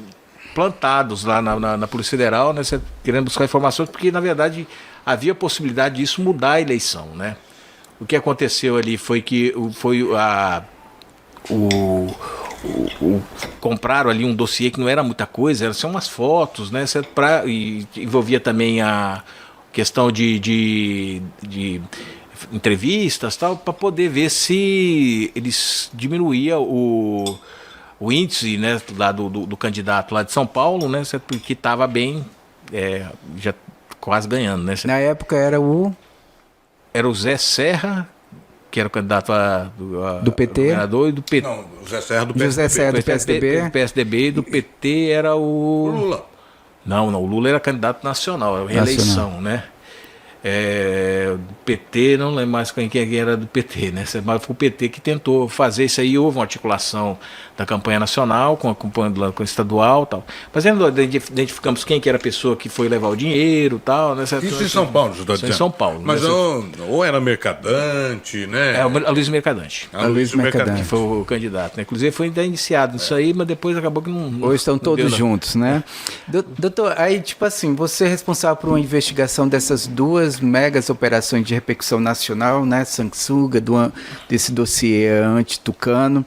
plantados lá na Polícia Federal, né? Querendo buscar informações, porque na verdade havia possibilidade disso mudar a eleição, né? O que aconteceu ali foi que compraram ali um dossiê que não era muita coisa, eram só umas fotos, né? E envolvia também a questão de entrevistas, tal, para poder ver se eles diminuíam o índice, né, lá do candidato lá de São Paulo, né? Que estava bem, já quase ganhando, né? Na época era o Zé Serra, que era o candidato do PT. Governador, e do PT. Não, o Zé Serra do PSDB. José Serra do PSDB. Do PSDB, e do PT era o Lula. Não, o Lula era candidato nacional, era reeleição, né? Do PT, não lembro mais quem era do PT, né? Mas foi o PT que tentou fazer isso aí. Houve uma articulação da campanha nacional com a estadual, tal. Mas ainda identificamos quem que era a pessoa que foi levar o dinheiro, tal, né? Isso em São Paulo, em São Paulo. Mas ou era Mercadante, né? A Luiz Mercadante. A Luiz Mercadante. Que foi o candidato, né? Inclusive foi ainda iniciado isso aí, mas depois acabou que não. Hoje estão todos juntos, né? Doutor, aí tipo assim, você é responsável por uma investigação dessas duas megas operações de repercussão nacional, né? Sanguessuga, desse dossiê anti-tucano.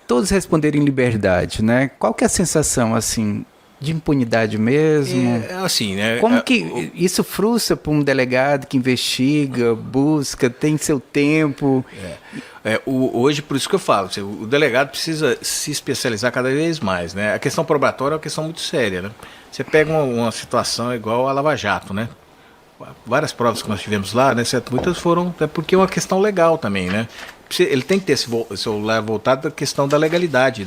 Todos responderam em liberdade, né? Qual que é a sensação, assim, de impunidade mesmo? Assim, né? Como que isso frustra para um delegado que investiga, busca, tem seu tempo? Hoje, por isso que eu falo, o delegado precisa se especializar cada vez mais, né? A questão probatória é uma questão muito séria, né? Você pega uma situação igual a Lava Jato, né? Várias provas que nós tivemos lá, né? Muitas foram, porque é uma questão legal também, né? Ele tem que ter esse olhar voltado da questão da legalidade,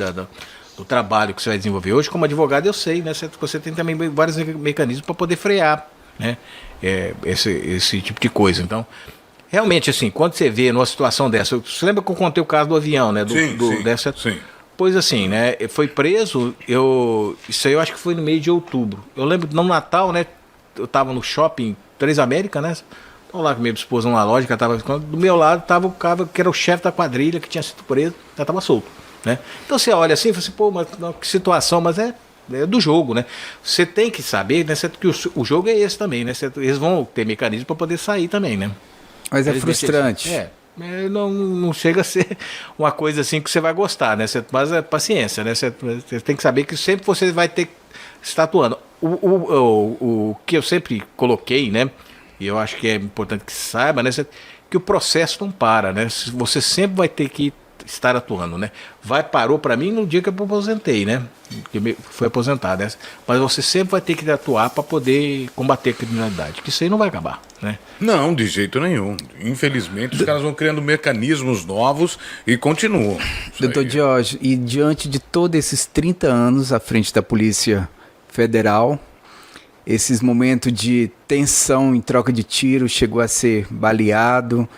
do trabalho que você vai desenvolver. Hoje, como advogado, eu sei, né? Você tem também vários mecanismos para poder frear, né? Esse tipo de coisa. Então, realmente, assim, quando você vê numa situação dessa, você lembra que eu contei o caso do avião, né? Sim. Pois assim, né? Foi preso, isso aí eu acho que foi no mês de outubro. Eu lembro, no Natal, né? Eu estava no shopping Três América, né? Então lá com minha esposa numa loja, do meu lado estava o cara que era o chefe da quadrilha, que tinha sido preso, já estava solto, né? Então você olha assim e fala assim, pô, mas que situação, mas é do jogo, né? Você tem que saber, né, que o jogo é esse também, né? Eles vão ter mecanismo para poder sair também, né? Mas é frustrante. Não chega a ser uma coisa assim que você vai gostar, né? Mas é paciência, né? Você tem que saber que sempre você vai ter que estar atuando. O que eu sempre coloquei, né? E eu acho que é importante que se saiba, né? Que o processo não para, né? Você sempre vai ter que estar atuando, né? Parou para mim no dia que eu aposentei, né? Que foi aposentado, né? Mas você sempre vai ter que atuar para poder combater a criminalidade, que isso aí não vai acabar, né? Não, de jeito nenhum. Infelizmente, os caras vão criando mecanismos novos e continuam. Doutor Diógenes, e diante de todos esses 30 anos à frente da Polícia Federal, esses momentos de tensão em troca de tiro, chegou a ser baleado,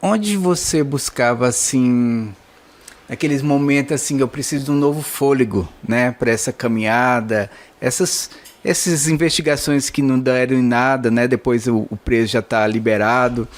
Onde você buscava, assim, aqueles momentos assim, eu preciso de um novo fôlego, né, para essa caminhada, essas investigações que não deram em nada, né, depois o preso já está liberado.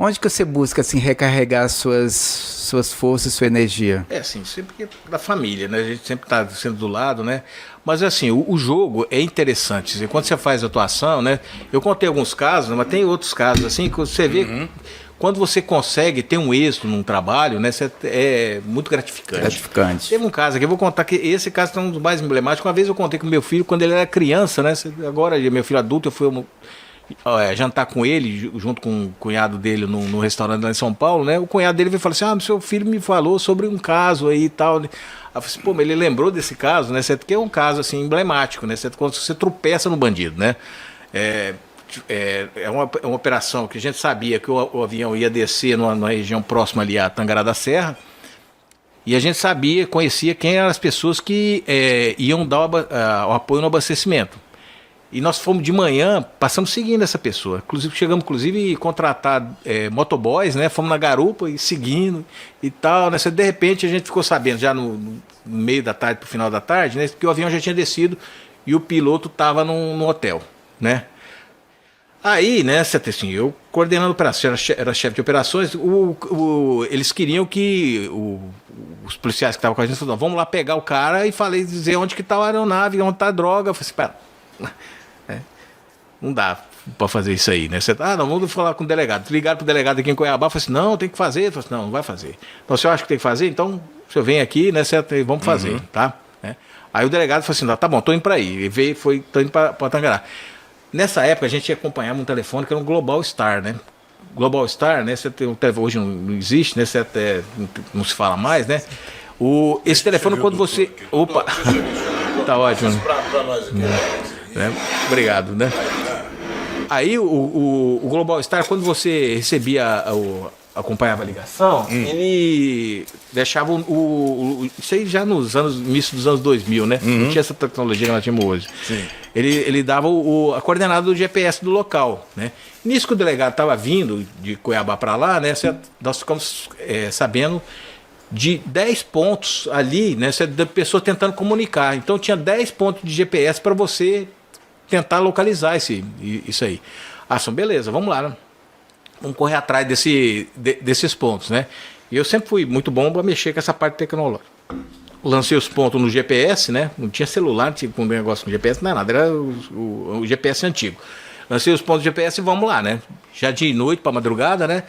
Onde que você busca, assim, recarregar suas forças, sua energia? Assim, sempre da família, né? A gente sempre está sendo do lado, né? Mas, assim, o jogo é interessante. Assim, quando você faz atuação, né? Eu contei alguns casos, mas tem outros casos, assim, que você vê... Quando você consegue ter um êxito num trabalho, né? É muito gratificante. Teve um caso aqui, eu vou contar que esse caso é um dos mais emblemáticos. Uma vez eu contei com meu filho, quando ele era criança, né? Agora, meu filho adulto, eu fui... jantar com ele, junto com o cunhado dele no restaurante lá em São Paulo, né? O cunhado dele veio e falou assim, seu filho me falou sobre um caso aí e tal. Aí eu falei assim, mas ele lembrou desse caso, né? Que é um caso, assim, emblemático, né? Quando você tropeça no bandido, né? É uma operação que a gente sabia que o avião ia descer numa região próxima ali a Tangará da Serra, e a gente conhecia quem eram as pessoas que iam dar o apoio no abastecimento. E nós fomos de manhã, passamos seguindo essa pessoa. Chegamos, a contratar motoboys, né? Fomos na garupa e seguindo e tal. Né? De repente, a gente ficou sabendo, já no meio da tarde, pro final da tarde, né? Que o avião já tinha descido e o piloto estava no hotel, né? Aí, né, assim, eu coordenando a operação, era chefe de operações, eles queriam que os policiais que estavam com a gente falaram, vamos lá pegar o cara e dizer onde que está a aeronave, onde está a droga. Eu falei assim, pera... não dá para fazer isso aí, né? Não, vamos falar com o delegado. Ligaram pro delegado aqui em Cuiabá, falei assim, não, tem que fazer. Eu falei assim, não vai fazer. Então, se eu acho que tem que fazer, então, o senhor vem aqui, né? Vamos fazer, tá? Aí o delegado falou assim, tá bom, tô indo para aí. Ele tô indo para Tangará. Nessa época, a gente acompanhava um telefone que era um Global Star, né? Global Star, né? Hoje não existe, né? Não se fala mais, né? Esse telefone, quando você... Opa! Tá ótimo. Obrigado, né? Aí o Global Star, quando você recebia acompanhava a ligação, ele deixava isso aí já início dos anos 2000, né? Não tinha essa tecnologia que nós tínhamos hoje. Sim. Ele dava a coordenada do GPS do local, né? Nisso que o delegado estava vindo de Cuiabá para lá, né? Nós ficamos sabendo de 10 pontos ali, né? Da pessoa tentando comunicar. Então tinha 10 pontos de GPS para você tentar localizar isso aí. Beleza, vamos lá, né? Vamos correr atrás desses pontos, né? E eu sempre fui muito bom para mexer com essa parte tecnológica. Lancei os pontos no GPS, né? Não tinha celular, não tinha um negócio com GPS, não era nada, era o GPS antigo. Lancei os pontos de GPS e vamos lá, né? Já de noite para madrugada, né?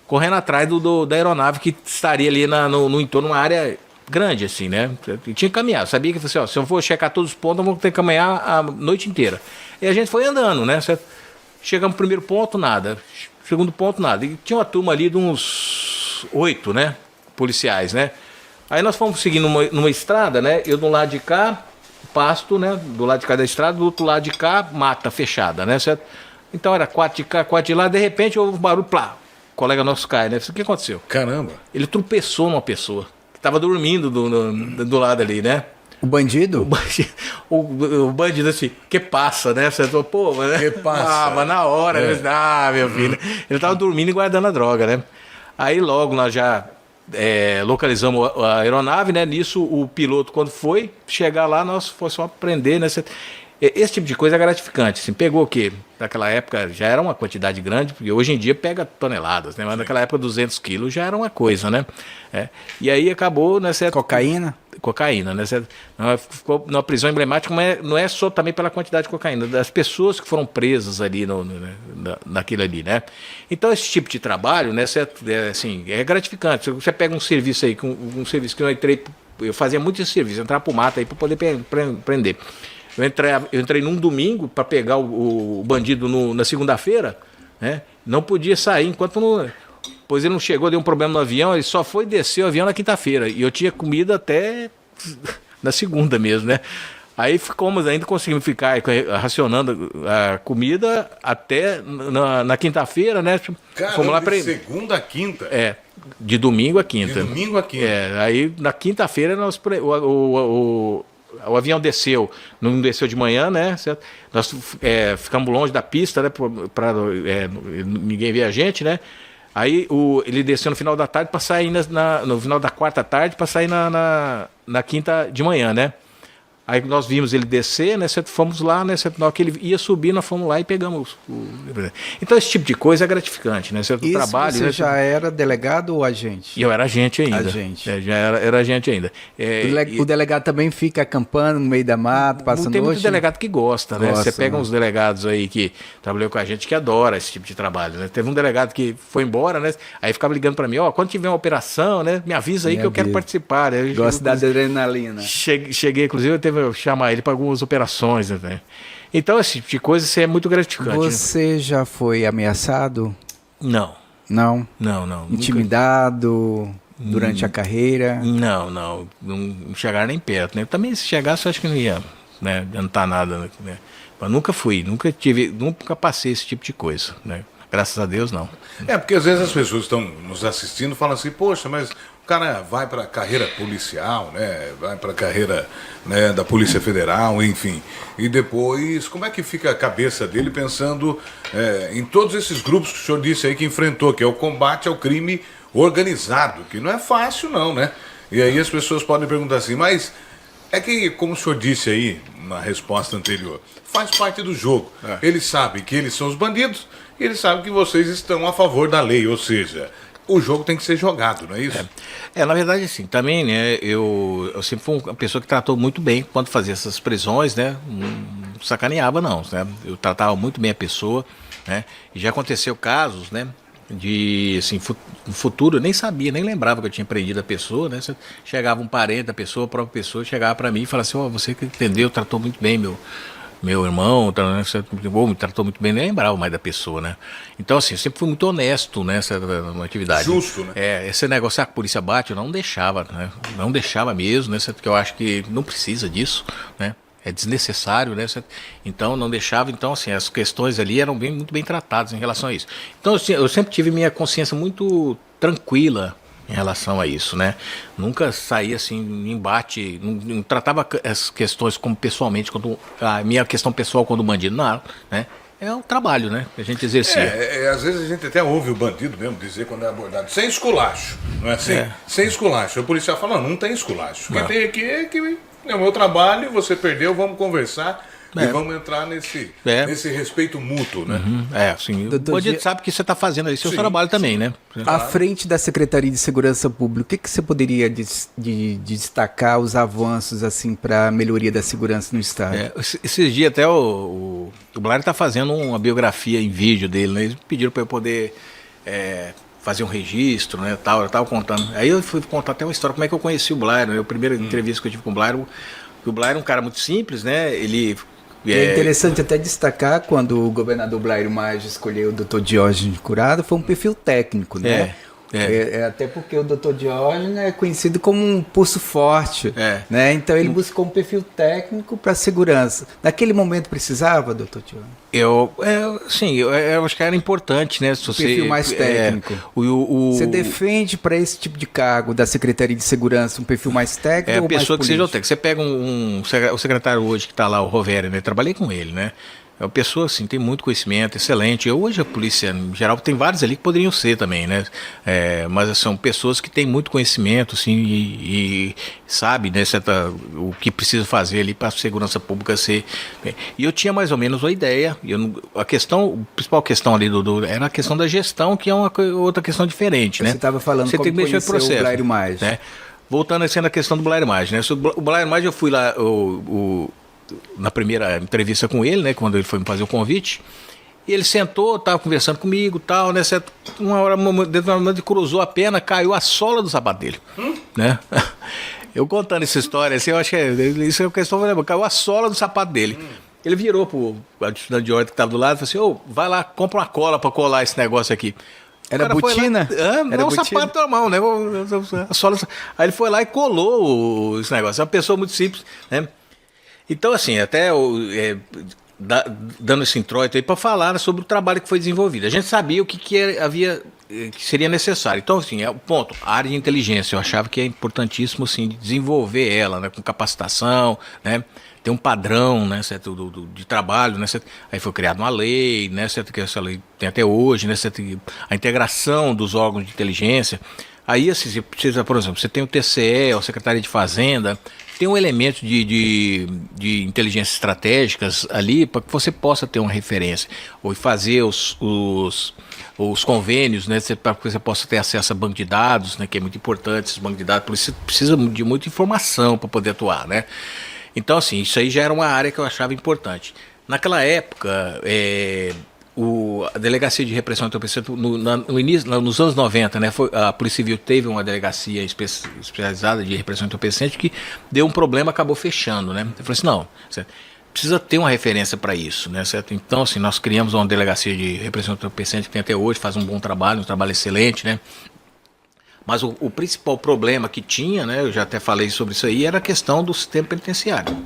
Correndo atrás da aeronave que estaria ali no entorno, uma área grande, assim, né? Eu tinha que caminhar. Eu sabia que, assim, se eu for checar todos os pontos, eu vou ter que caminhar a noite inteira. E a gente foi andando, né? Chegamos no primeiro ponto, nada. Segundo ponto, nada. E tinha uma turma ali de uns 8, né? Policiais, né? Aí nós fomos seguindo numa estrada, né? Eu do lado de cá, pasto, né? Do lado de cá da estrada, do outro lado de cá, mata fechada, né? Certo? Então era 4 de cá, 4 de lá, de repente houve um barulho, plá. O colega nosso cai, né? O que aconteceu? Caramba. Ele tropeçou numa pessoa que estava dormindo do lado ali, né? O bandido? O bandido assim, que passa, né? Você falou, pô, mas, né? Que passa. Mas na hora, meu filho. Ele estava dormindo e guardando a droga, né? Aí logo nós já localizamos a aeronave, né? Nisso o piloto, quando foi chegar lá, nós foi só prender, né? Esse tipo de coisa é gratificante. Assim, pegou o quê? Naquela época já era uma quantidade grande, porque hoje em dia pega toneladas, né? Mas naquela época 200 quilos já era uma coisa, né? E aí acabou nessa... Cocaína? Cocaína, né? Ficou numa prisão emblemática, mas não é só também pela quantidade de cocaína, das pessoas que foram presas ali naquilo ali, né? Então esse tipo de trabalho, né? Assim, é gratificante. Você pega um serviço aí, um serviço que eu fazia muito esse serviço, entrar pro mato aí para poder prender. Eu entrei num domingo para pegar o bandido na segunda-feira, né? Não podia sair enquanto não... Pois ele não chegou, deu um problema no avião, ele só foi descer o avião na quinta-feira. E eu tinha comida até na segunda mesmo, né? Aí ainda conseguimos ficar racionando a comida até na quinta-feira, né? Caramba, fomos lá de segunda a quinta? De domingo a quinta. De domingo a quinta. Aí na quinta-feira o avião desceu, não desceu de manhã, né? Certo? Nós ficamos longe da pista, né? Para ninguém ver a gente, né? Aí ele desceu no final da tarde para sair no final da quarta tarde para sair na quinta de manhã, né? Aí nós vimos ele descer, né? Fomos lá, né? Na hora que ele ia subir, nós fomos lá e pegamos Então esse tipo de coisa é gratificante, né? Do trabalho, você né? já era delegado ou agente? E eu era agente ainda. Agente. Já era agente ainda. O delegado também fica acampando no meio da mata, passando tem muito noite? delegado que gosta, né? Você pega né? uns delegados aí que trabalhou com a gente que adora esse tipo de trabalho, né? Teve um delegado que foi embora, né? Aí ficava ligando para mim, quando tiver uma operação, né? Me avisa aí que eu quero participar. Né? Gosto da adrenalina. Cheguei, inclusive, eu teve que chamar ele para algumas operações, né? Então, esse tipo de coisa isso é muito gratificante. Você já foi ameaçado? Não. Não? Não. Intimidado durante a carreira? Não chegaram nem perto, né? Também se chegasse, eu acho que não ia, né, adiantar nada, né? Mas nunca passei esse tipo de coisa, né? Graças a Deus, não. Porque às vezes as pessoas estão nos assistindo e falam assim, poxa, mas o cara vai para a carreira policial, né? Vai para a carreira, né, da Polícia Federal, enfim. E depois, como é que fica a cabeça dele pensando em todos esses grupos que o senhor disse aí que enfrentou, que é o combate ao crime organizado, que não é fácil não, né? E aí as pessoas podem perguntar assim, mas é que, como o senhor disse aí na resposta anterior, faz parte do jogo. Eles sabem que eles são os bandidos, e eles sabem que vocês estão a favor da lei, ou seja, o jogo tem que ser jogado, não é isso? Na verdade, assim, também, né, eu sempre fui uma pessoa que tratou muito bem quando fazia essas prisões, né, não sacaneava não, né, eu tratava muito bem a pessoa, né, e já aconteceu casos, né, de, assim, no futuro, eu nem sabia, nem lembrava que eu tinha prendido a pessoa, né, chegava um parente da pessoa, a própria pessoa, chegava para mim e falava assim, você que entendeu, tratou muito bem meu irmão, me tratou muito bem, nem lembrava mais da pessoa, né? Então, assim, eu sempre fui muito honesto nessa atividade. Justo, né? Esse negócio, a polícia bate, eu não deixava, né? Não deixava mesmo, né? Porque eu acho que não precisa disso, né? É desnecessário, né? Então, não deixava. Então, assim, as questões ali eram muito bem tratadas em relação a isso. Então, assim, eu sempre tive minha consciência muito tranquila em relação a isso, né? Nunca saía assim em embate, não tratava as questões como pessoalmente, quando a minha questão pessoal quando o bandido, não, né? É um trabalho, né? Que a gente exercia. Às vezes a gente até ouve o bandido mesmo dizer quando é abordado, sem esculacho, não é assim? Sem esculacho. O policial fala, não tem esculacho. O que tem aqui é que é o meu trabalho, você perdeu, vamos conversar. E vamos entrar nesse respeito mútuo, né? Sim. O bandido sabe que você está fazendo aí seu trabalho também, né? À frente da Secretaria de Segurança Pública, o que você poderia destacar os avanços assim para a melhoria da segurança no estado? Esses dias até o Blair está fazendo uma biografia em vídeo dele, né? Eles pediram para eu poder fazer um registro, né? Tal, eu estava contando. Aí eu fui contar até uma história, como é que eu conheci o Blair, né? A primeira entrevista que eu tive com o Blair, é um cara muito simples, né? Ele... É interessante até destacar, quando o governador Blair Maggi escolheu o Dr. Diógenes Curado, foi um perfil técnico, né? Até porque o Dr. Diógenes é conhecido como um pulso forte, né? Então ele buscou um perfil técnico para segurança. Naquele momento precisava, Dr. Diógenes? Eu acho que era importante, né? Se perfil mais técnico. Você defende para esse tipo de cargo da Secretaria de Segurança um perfil mais técnico ou a pessoa mais que político? seja técnico. Você pega o secretário hoje que está lá, o Roveri, né? Trabalhei com ele, né? É uma pessoa, assim, tem muito conhecimento, excelente. Hoje a polícia, em geral, tem vários ali que poderiam ser também, né? Mas são pessoas que têm muito conhecimento, assim, e sabe, né, o que precisa fazer ali para a segurança pública ser... E eu tinha mais ou menos uma ideia. A principal questão ali era a questão da gestão, que é outra questão diferente, né? Você estava falando você como tem que mexer conhecer o Blair Maggi. Né? Voltando assim na questão do Blair Maggi, né? O Blair Maggi, eu fui lá... na primeira entrevista com ele, né, quando ele foi me fazer o convite, e ele sentou, estava conversando comigo, tal, né, uma hora, ele cruzou a perna, caiu a sola do sapato dele, né? Eu contando essa história, assim, eu acho que isso é uma questão, caiu a sola do sapato dele. Ele virou pro ajudante de ordem que estava do lado e falou assim, vai lá, compra uma cola para colar esse negócio aqui. Era botina? Não, um sapato normal, né? A sola, aí ele foi lá e colou esse negócio. É uma pessoa muito simples, né? Então, assim, até dando esse introito aí para falar sobre o trabalho que foi desenvolvido. A gente sabia o que seria necessário. Então, assim, o ponto, a área de inteligência, eu achava que é importantíssimo, assim, desenvolver ela, né, com capacitação, né, tem um padrão, né, certo, de trabalho, né, certo? Aí foi criada uma lei, né, certo, que essa lei tem até hoje, né, certo, a integração dos órgãos de inteligência. Aí, assim, você precisa, por exemplo, você tem o TCE, a Secretaria de Fazenda, tem um elemento de inteligência estratégicas ali para que você possa ter uma referência, ou fazer os convênios, né, para que você possa ter acesso a banco de dados, né, que é muito importante, esse banco de dados, por isso precisa de muita informação para poder atuar, né? Então, assim, isso aí já era uma área que eu achava importante. Naquela época, a Delegacia de Repressão e Entorpecente, no início, nos anos 90, né, a Polícia Civil teve uma delegacia especializada de repressão e entorpecente que deu um problema, acabou fechando, né? Eu falei assim, não, certo? Precisa ter uma referência para isso, né, certo? Então, assim, nós criamos uma delegacia de repressão e entorpecente que tem até hoje, faz um bom trabalho, um trabalho excelente, né? Mas o principal problema que tinha, né, eu já até falei sobre isso aí, era a questão do sistema penitenciário,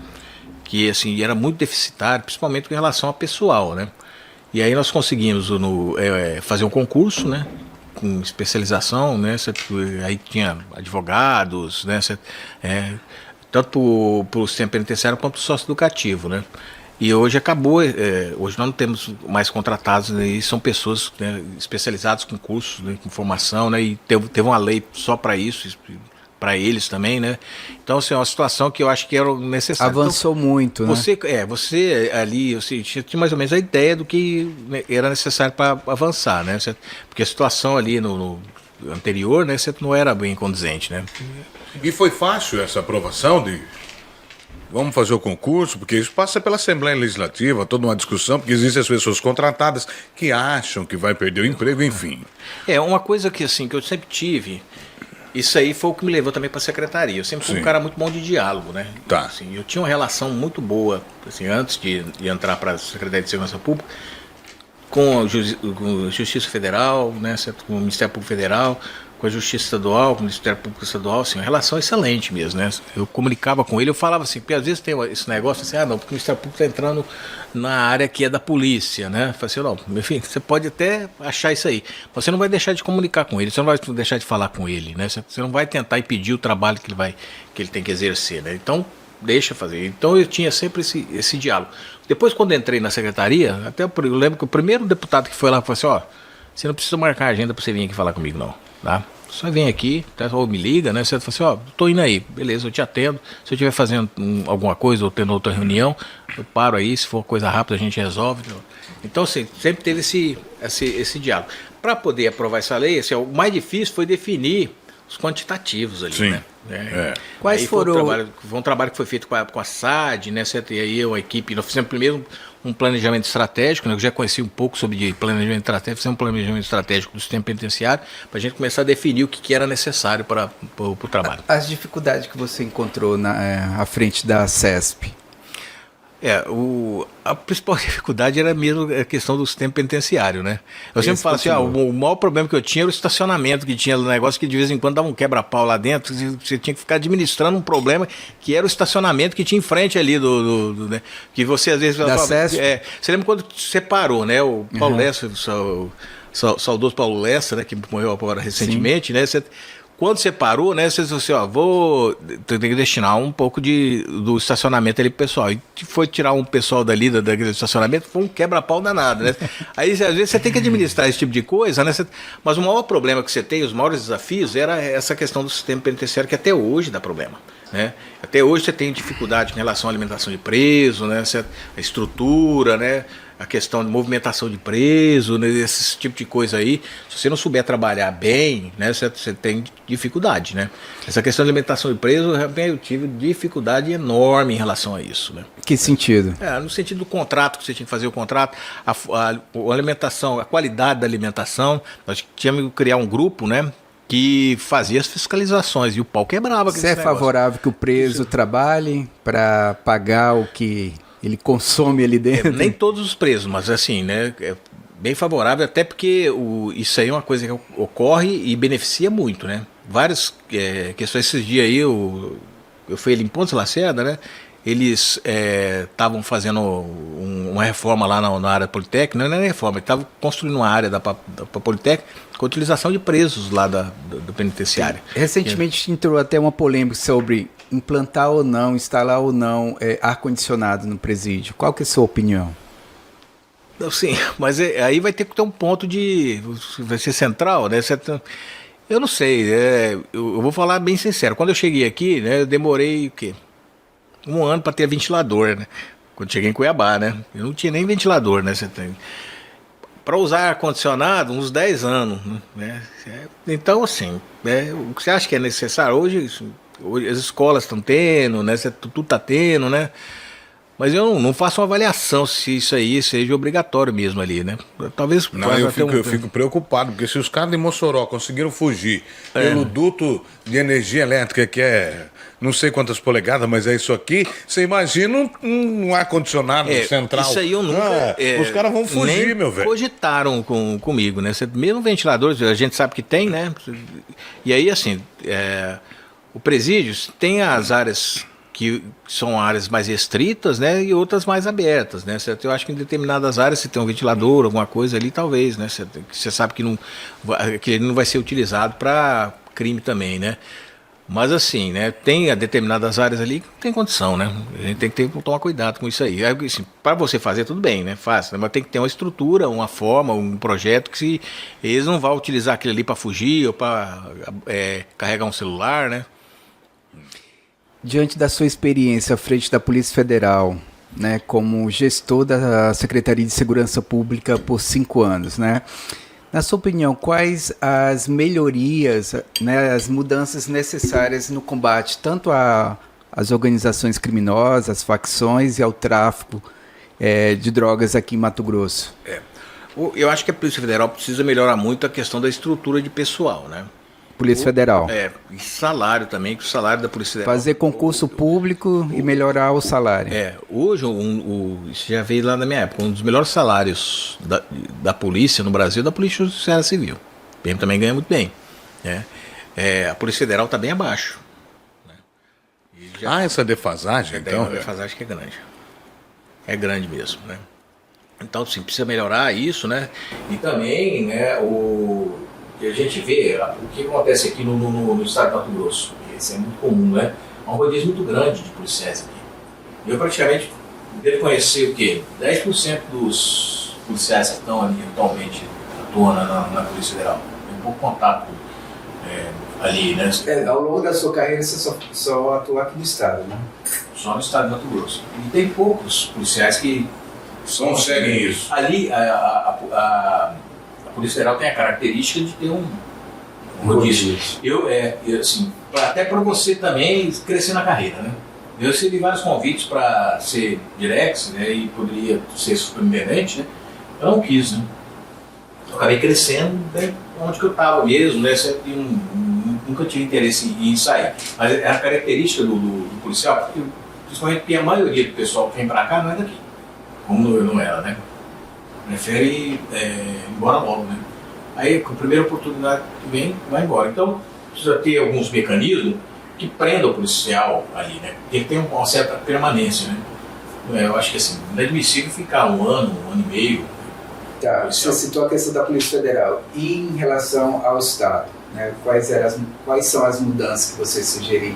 que assim, era muito deficitário, principalmente em relação ao pessoal, né? E aí nós conseguimos fazer um concurso, né, com especialização, né, certo? Aí tinha advogados, né, certo? Tanto para o sistema penitenciário quanto para o sócio-educativo, né? E hoje acabou, hoje nós não temos mais contratados, né, e são pessoas, né, especializadas com cursos, né, com formação, né, e teve uma lei só para isso, para eles também, né? Então, assim, é uma situação que eu acho que era necessária. Avançou então, muito, né? Você ali, você tinha mais ou menos a ideia do que, né, era necessário para avançar, né? Porque a situação ali no anterior, né, não era bem condizente, né? E foi fácil essa aprovação de vamos fazer o concurso, porque isso passa pela Assembleia Legislativa, toda uma discussão, porque existem as pessoas contratadas que acham que vai perder o emprego, enfim. Uma coisa que, assim, que eu sempre tive, isso aí foi o que me levou também para a secretaria. Eu sempre fui um cara muito bom de diálogo, né? Tá. Assim, eu tinha uma relação muito boa, assim, antes de entrar para a Secretaria de Segurança Pública, com a Justiça Federal, né, com o Ministério Público Federal, com a Justiça Estadual, com o Ministério Público Estadual, assim, uma relação excelente mesmo, né? Eu comunicava com ele, eu falava assim, porque às vezes tem esse negócio assim, não, porque o Ministério Público está entrando na área que é da polícia, né? Eu falei assim, não, enfim, você pode até achar isso aí, mas você não vai deixar de comunicar com ele, você não vai deixar de falar com ele, né? Você não vai tentar impedir o trabalho que ele tem que exercer, né? Então, deixa fazer. Então eu tinha sempre esse diálogo. Depois, quando entrei na secretaria, até eu lembro que o primeiro deputado que foi lá falou assim, você não precisa marcar a agenda para você vir aqui falar comigo, não, tá? Só vem aqui, ou me liga, né? Você fala assim, tô indo aí, beleza, eu te atendo. Se eu estiver fazendo alguma coisa ou tendo outra reunião, eu paro aí, se for coisa rápida a gente resolve. Então, assim, sempre teve esse diálogo. Para poder aprovar essa lei, assim, o mais difícil foi definir os quantitativos ali, né? Quais aí foram? Foi um trabalho que foi feito com a SAD, né? E aí a equipe, nós fizemos primeiro um planejamento estratégico, né? Eu já conheci um pouco sobre planejamento estratégico, fizemos um planejamento estratégico do sistema penitenciário, para a gente começar a definir o que era necessário para o trabalho. As dificuldades que você encontrou à frente da CESP? A principal dificuldade era mesmo a questão do sistema penitenciário, né? Eu sempre falo assim, o maior problema que eu tinha era o estacionamento que tinha, o negócio que de vez em quando dava um quebra-pau lá dentro, você tinha que ficar administrando um problema que era o estacionamento que tinha em frente ali né? Que você às vezes... Da CESP? Você lembra quando separou, né? O Paulo Lessa, o saudoso Paulo Lessa, né? Que morreu agora recentemente, né? Quando você parou, né, você disse assim, tem que destinar um pouco do estacionamento ali pro pessoal. E foi tirar um pessoal dali daquele estacionamento, foi um quebra-pau danado, né? Aí, às vezes, você tem que administrar esse tipo de coisa, né? Mas o maior problema que você tem, os maiores desafios, era essa questão do sistema penitenciário, que até hoje dá problema, né? Até hoje você tem dificuldade em relação à alimentação de preso, né? A estrutura, né? A questão de movimentação de preso, né, esse tipo de coisa aí, se você não souber trabalhar bem, né, você tem dificuldade, né? Essa questão de alimentação de preso, eu tive dificuldade enorme em relação a isso, né? Que sentido? No sentido do contrato, que você tinha que fazer o contrato, a alimentação, a qualidade da alimentação, nós tínhamos que criar um grupo, né, que fazia as fiscalizações, e o pau quebrava. Você é favorável que o preso trabalhe para pagar o que ele consome ali dentro? Nem todos os presos, mas assim, né, é bem favorável, até porque isso aí é uma coisa que ocorre e beneficia muito, né? Várias questões, esses dias aí, eu fui ali em Pontes Lacerda, né? Eles estavam fazendo uma reforma lá na área politécnica, não é reforma, eles estavam construindo uma área da Politécnica com a utilização de presos lá do penitenciário. Recentemente entrou até uma polêmica sobre implantar ou não, instalar ou não ar-condicionado no presídio? Qual que é a sua opinião? Sim, mas aí vai ter que ter um ponto vai ser central, né? Eu não sei, eu vou falar bem sincero. Quando eu cheguei aqui, né, eu demorei o quê? 1 ano para ter ventilador, né? Quando cheguei em Cuiabá, né? Eu não tinha nem ventilador, né? Para usar ar-condicionado, uns 10 anos, né? Então, assim, o que você acha que é necessário? Hoje as escolas estão tendo, né? Tudo está tendo, né? Mas eu não faço uma avaliação se isso aí seja obrigatório mesmo ali, né? Talvez... Não, eu fico preocupado, porque se os caras de Mossoró conseguiram fugir pelo duto de energia elétrica, que é não sei quantas polegadas, mas é isso aqui, você imagina um ar-condicionado central. Isso aí eu nunca... os caras vão fugir, nem meu velho. Cogitaram comigo, né? Mesmo ventiladores, a gente sabe que tem, né? E aí, assim, o presídio tem as áreas que são áreas mais restritas, né, e outras mais abertas, né? Eu acho que em determinadas áreas você tem um ventilador, alguma coisa ali, talvez, né? Você sabe que ele não vai ser utilizado para crime também, né? Mas assim, né? Tem determinadas áreas ali que não tem condição, né? A gente tem que tomar cuidado com isso aí. Assim, para você fazer tudo bem, né? Fácil, né? Mas tem que ter uma estrutura, uma forma, um projeto que eles não vão utilizar aquilo ali para fugir ou para carregar um celular, né? Diante da sua experiência à frente da Polícia Federal, né, como gestor da Secretaria de Segurança Pública por 5 anos, né, na sua opinião, quais as melhorias, né, as mudanças necessárias no combate tanto às organizações criminosas, às facções e ao tráfico de drogas aqui em Mato Grosso? Eu acho que a Polícia Federal precisa melhorar muito a questão da estrutura de pessoal, né? Polícia Federal. E salário também, que o salário da Polícia Federal... Fazer concurso público e melhorar o salário. Hoje, isso já veio lá na minha época, um dos melhores salários da polícia no Brasil é da Polícia Judiciária Civil. O PM também ganha muito bem, né? A Polícia Federal está bem abaixo. Né? Essa defasagem, então? A defasagem que é grande. É grande mesmo, né? Então, sim, precisa melhorar isso, né? E também, né, que a gente vê, o que acontece aqui no estado de Mato Grosso, isso é muito comum, né? Há um rodízio muito grande de policiais aqui. Eu praticamente devo conhecer o quê? 10% dos policiais que estão ali atualmente atuando na Polícia Federal. Tem um pouco contato ali, né? Ao longo da sua carreira você só atua aqui no estado, né? Só no estado de Mato Grosso. E tem poucos policiais que conseguem isso. Ali a Polícia Federal tem a característica de ter um rodízio. Assim, até para você também crescer na carreira, né? Eu recebi vários convites para ser direx, né? E poderia ser superintendente, né? Eu não quis, né? Eu acabei crescendo, né, onde que eu estava mesmo, né? Nunca tive interesse em sair. Mas é a característica do policial, porque, principalmente porque a maioria do pessoal que vem para cá não é daqui, como eu não era, né? Prefere ir embora logo, né? Aí, com a primeira oportunidade que vem, vai embora. Então, precisa ter alguns mecanismos que prendam o policial ali, né? Tem que ter uma certa permanência, né? Eu acho que assim, não é admissível ficar 1 ano, 1 ano e meio. Tá, você citou a questão da Polícia Federal. E em relação ao Estado, né? Quais são as mudanças que você sugeriu?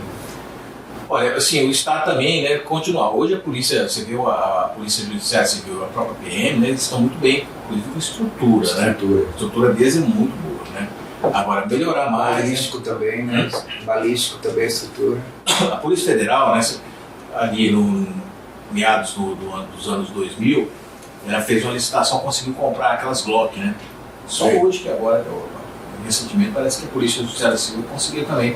Olha, assim, o Estado também, né, continuar. Hoje a polícia, você viu a Polícia Judiciária Civil, a própria PM, né, eles estão muito bem, inclusive com estrutura, né? A estrutura deles é muito boa, né? Agora, melhorar mais... Balístico também, né? Balístico também, a estrutura. A Polícia Federal, né, ali no meados dos anos 2000, ela fez uma licitação, conseguiu comprar aquelas Glock, né? Só hoje que agora, recentemente, parece que a Polícia Judiciária Civil conseguiu também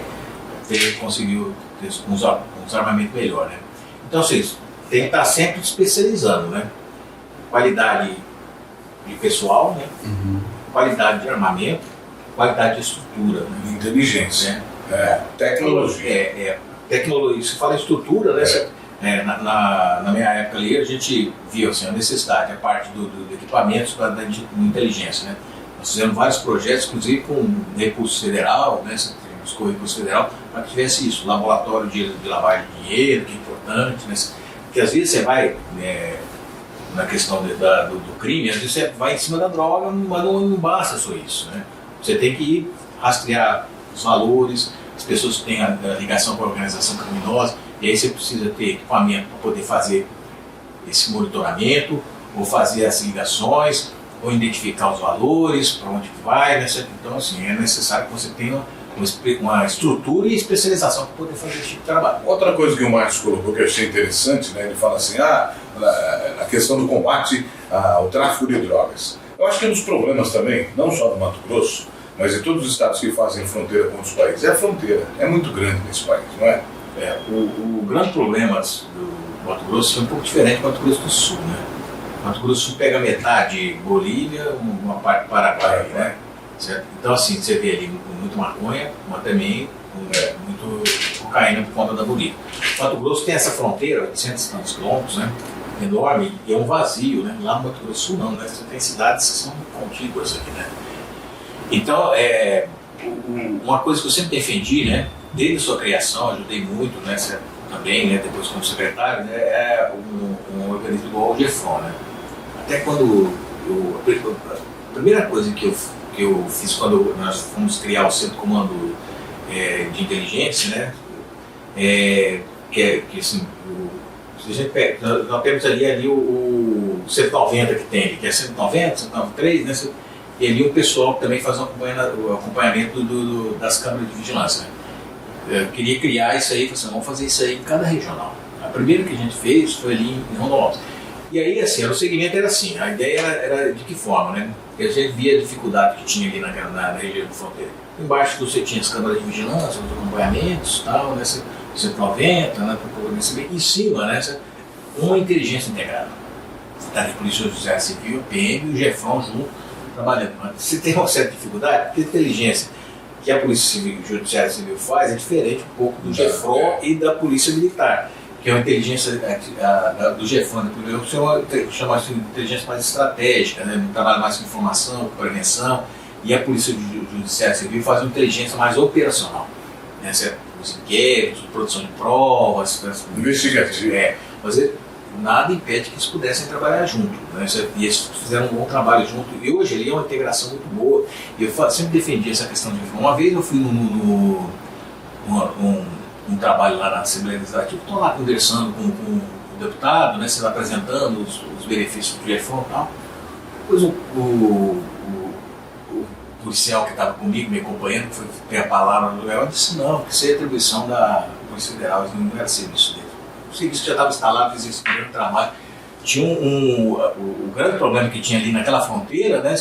conseguiu ter uns armamentos melhor, né? Então, vocês tem que estar sempre especializando, né? Qualidade de pessoal, né? Qualidade de armamento, qualidade de estrutura, né? Inteligência. Tecnologia. Tecnologia. Se fala em estrutura, né? Na minha época ali, a gente viu assim, a necessidade, a parte do equipamentos da inteligência, né? Nós fizemos vários projetos, inclusive com recurso federal, né? Buscou recurso federal para que tivesse isso, laboratório de lavagem de dinheiro, que é importante, né? Porque às vezes você vai na questão do crime, às vezes você vai em cima da droga, mas não basta só isso, né? Você tem que ir rastrear os valores, as pessoas que têm a ligação com a organização criminosa, e aí você precisa ter equipamento para poder fazer esse monitoramento, ou fazer as ligações, ou identificar os valores, para onde vai, né? Então, assim, é necessário que você tenha uma estrutura e especialização para poder fazer esse tipo de trabalho. Outra coisa que o Márcio colocou que eu achei interessante, né? Ele fala assim, a questão do combate ao tráfico de drogas. Eu acho que um dos problemas também, não só do Mato Grosso, mas de todos os estados que fazem fronteira com outros países, é a fronteira. É muito grande nesse país, não é? O grande problema do Mato Grosso é um pouco diferente do Mato Grosso do Sul, né? O Mato Grosso do Sul pega metade Bolívia, uma parte do Paraguai, né? Certo? Então, assim, você vê ali muito maconha, mas também muito cocaína por conta da Bolívia. O Mato Grosso tem essa fronteira, 800 e tantos quilômetros, né? Enorme, e é um vazio, né? Lá no Mato Grosso do Sul não, né? Você tem cidades que são contíguas aqui, né? Então, uma coisa que eu sempre defendi, né? Desde a sua criação, ajudei muito, né? Também, né? Depois como secretário, né? É um organismo igual ao GEFRON, né? Até quando a primeira coisa que eu fiz quando nós fomos criar o Centro de Comando de Inteligência, né? Que assim, nós temos ali o 190 que tem ali, que é 190, 193, né? E ali o pessoal também faz o acompanhamento das câmeras de vigilância, né? Eu queria criar isso aí, falei assim, vamos fazer isso aí em cada regional. A primeira que a gente fez foi ali em Rondonópolis. E aí, assim, o segmento era assim, a ideia era de que forma, né? Porque a gente via a dificuldade que tinha ali na região de fronteira. Embaixo você tinha as câmeras de vigilância, os acompanhamentos, tal, né? 190, né? Em cima, né? Uma inteligência integrada. Tá de Polícia Judiciária Civil, a PM e o GEFRON junto, trabalhando. Mas se tem uma certa dificuldade, porque a inteligência que a Polícia Judiciária Civil faz é diferente um pouco do GEFRON e da Polícia Militar, que é uma inteligência do GEFRON, chama de inteligência mais estratégica, né? Um trabalho mais com informação, com prevenção, e a Polícia Judiciária Civil faz uma inteligência mais operacional, né? Os inquéritos, produção de provas, investigativo. Mas nada impede que eles pudessem trabalhar junto, né? E eles fizeram um bom trabalho junto, e hoje ali é uma integração muito boa, e eu sempre defendi essa questão de GEFRON. Uma vez eu fui um trabalho lá na Assembleia Legislativa, estou lá conversando com o deputado, né, se apresentando os benefícios do GEFRON e tal. Depois o policial que estava comigo, me acompanhando, que foi ter a palavra no lugar, eu disse não, que isso é atribuição da Polícia Federal, isso não era serviço dele. O serviço já estava instalado, fez esse primeiro trabalho. Tinha o grande problema que tinha ali naquela fronteira, né,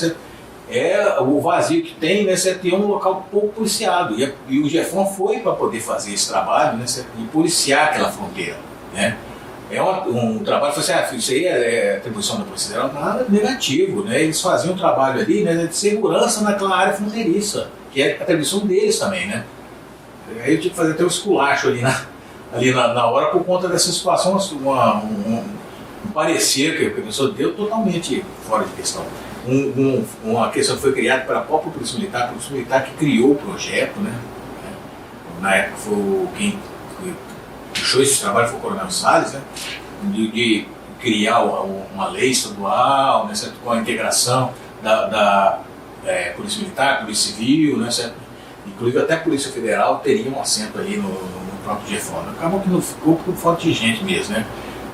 é o vazio que tem, né? Você tem um local pouco policiado. E o GEFRON foi para poder fazer esse trabalho, né? E policiar aquela fronteira, né? É um trabalho, você assim, isso aí é atribuição da Polícia Federal, nada negativo, né? Eles faziam um trabalho ali, né, de segurança naquela área fronteiriça, que é atribuição deles também, né? Aí eu tive que fazer até um esculacho ali na hora por conta dessa situação, um parecer que a pessoa deu totalmente fora de questão. Uma questão que foi criada pela própria Polícia Militar que criou o projeto, né? Na época quem puxou esse trabalho foi o Coronel Salles, né? De criar uma lei estadual, né? Certo? Com a integração da Polícia Militar, Polícia Civil, né? Certo? Inclusive até a Polícia Federal teria um assento ali no próprio GEFRON. Acabou que não ficou por falta de gente mesmo, né?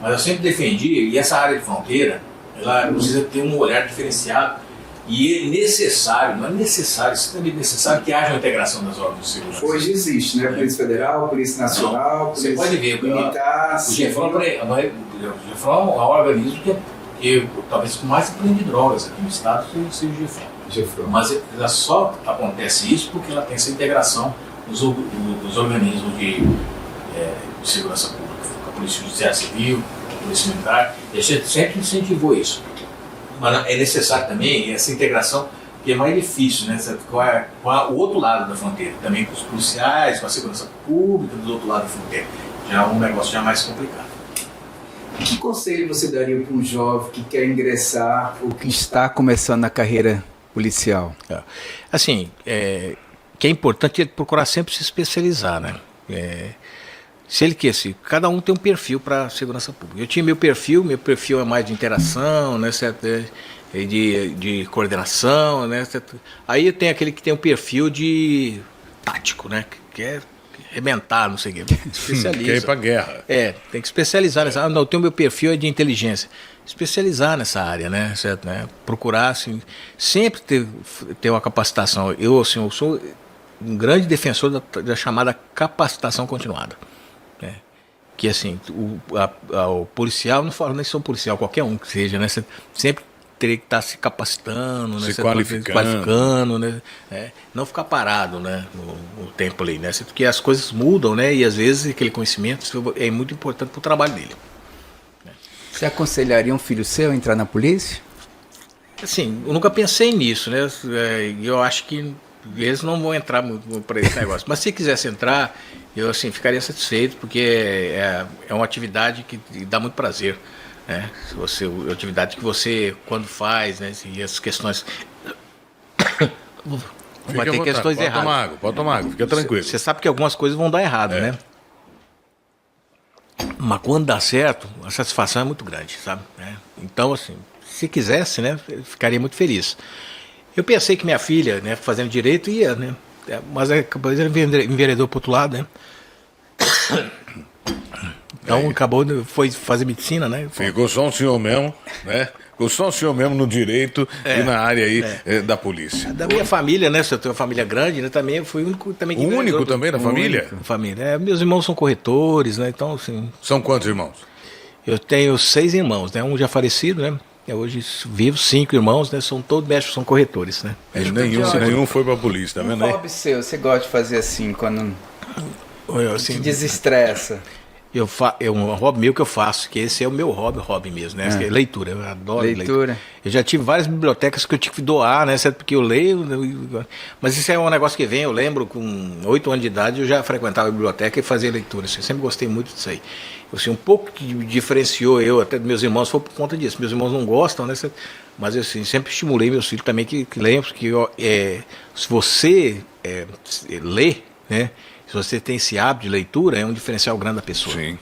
Mas eu sempre defendi, e essa área de fronteira, ela precisa ter um olhar diferenciado e é necessário, não é necessário, extremamente necessário que haja uma integração das órgãos de segurança. Hoje existe, né? Polícia Federal, Polícia Nacional, Polícia pode ver, Militar. O GEFRON é um organismo que talvez com mais aprende drogas aqui no estado seja o GEFRON. Mas ela só acontece isso porque ela tem essa integração dos organismos de segurança pública, a Polícia Judiciária Civil, a Polícia Militar, e a gente sempre incentivou isso. Mas é necessário também essa integração, que é mais difícil, né? Com o outro lado da fronteira, também com os policiais, com a segurança pública do outro lado da fronteira. Já é um negócio já mais complicado. Que conselho você daria para um jovem que quer ingressar ou que está começando a carreira policial? Assim, que é importante ele procurar sempre se especializar, né? Cada um tem um perfil para segurança pública. Eu tinha meu perfil é mais de interação, né, certo? De coordenação, né, certo? Aí tem aquele que tem um perfil de tático, né? quer arrebentar, não sei o quê. Especializa. Quer ir pra guerra. Tem que especializar nessa área. Não, o meu perfil é de inteligência. Especializar nessa área, né? Certo, né? Procurar, assim, sempre ter uma capacitação. Eu sou um grande defensor da chamada capacitação continuada. Né? Que, assim, o policial, não falo nem só policial, qualquer um que seja, né? Você sempre teria que estar se capacitando, né? Se qualificando, né? Não ficar parado, né? No tempo ali, né? Porque as coisas mudam, né? E às vezes aquele conhecimento é muito importante para o trabalho dele. Você aconselharia um filho seu a entrar na polícia? Assim, eu nunca pensei nisso, né? Eu acho que eles não vão entrar para esse negócio. Mas se quisesse entrar, eu assim, ficaria satisfeito, porque é uma atividade que dá muito prazer. Né? É uma atividade que você, quando faz, né? E as questões. Vai ter questões erradas. Pode tomar água, fica tranquilo. Você sabe que algumas coisas vão dar errado, né? Mas quando dá certo, a satisfação é muito grande, sabe? Então, assim, se quisesse, né, eu ficaria muito feliz. Eu pensei que minha filha, né, fazendo direito, ia, né? Mas acabou enveredou para o outro lado, né? Então acabou, foi fazer medicina, né? Ficou só o senhor mesmo, né? Ficou só o senhor mesmo no direito e na área aí da polícia. Da minha família, né? Se eu tenho uma família grande, né? Também eu fui o único também que O único também da família? Família. Meus irmãos são corretores, né? Então, assim. São quantos irmãos? Eu tenho 6 irmãos, né? Um já falecido, né? Hoje vivo 5 irmãos, né? São todos médicos, são corretores, né? Nenhum foi pra polícia, tá vendo aí? Hobby seu, você gosta de fazer assim, quando Assim, te desestressa? Um hobby meu que eu faço, que esse é o meu hobby mesmo, né? É leitura, eu adoro leitura. Eu já tive várias bibliotecas que eu tive que doar, né? Certo? Porque eu leio, mas isso é um negócio que vem, eu lembro, com 8 anos de idade eu já frequentava a biblioteca e fazia leitura, assim, eu sempre gostei muito disso aí. Assim, um pouco que diferenciou eu até dos meus irmãos foi por conta disso. Meus irmãos não gostam, né? Mas eu assim, sempre estimulei meus filhos também que leiam, porque se você lê, né? Se você tem esse hábito de leitura, é um diferencial grande da pessoa. Sim.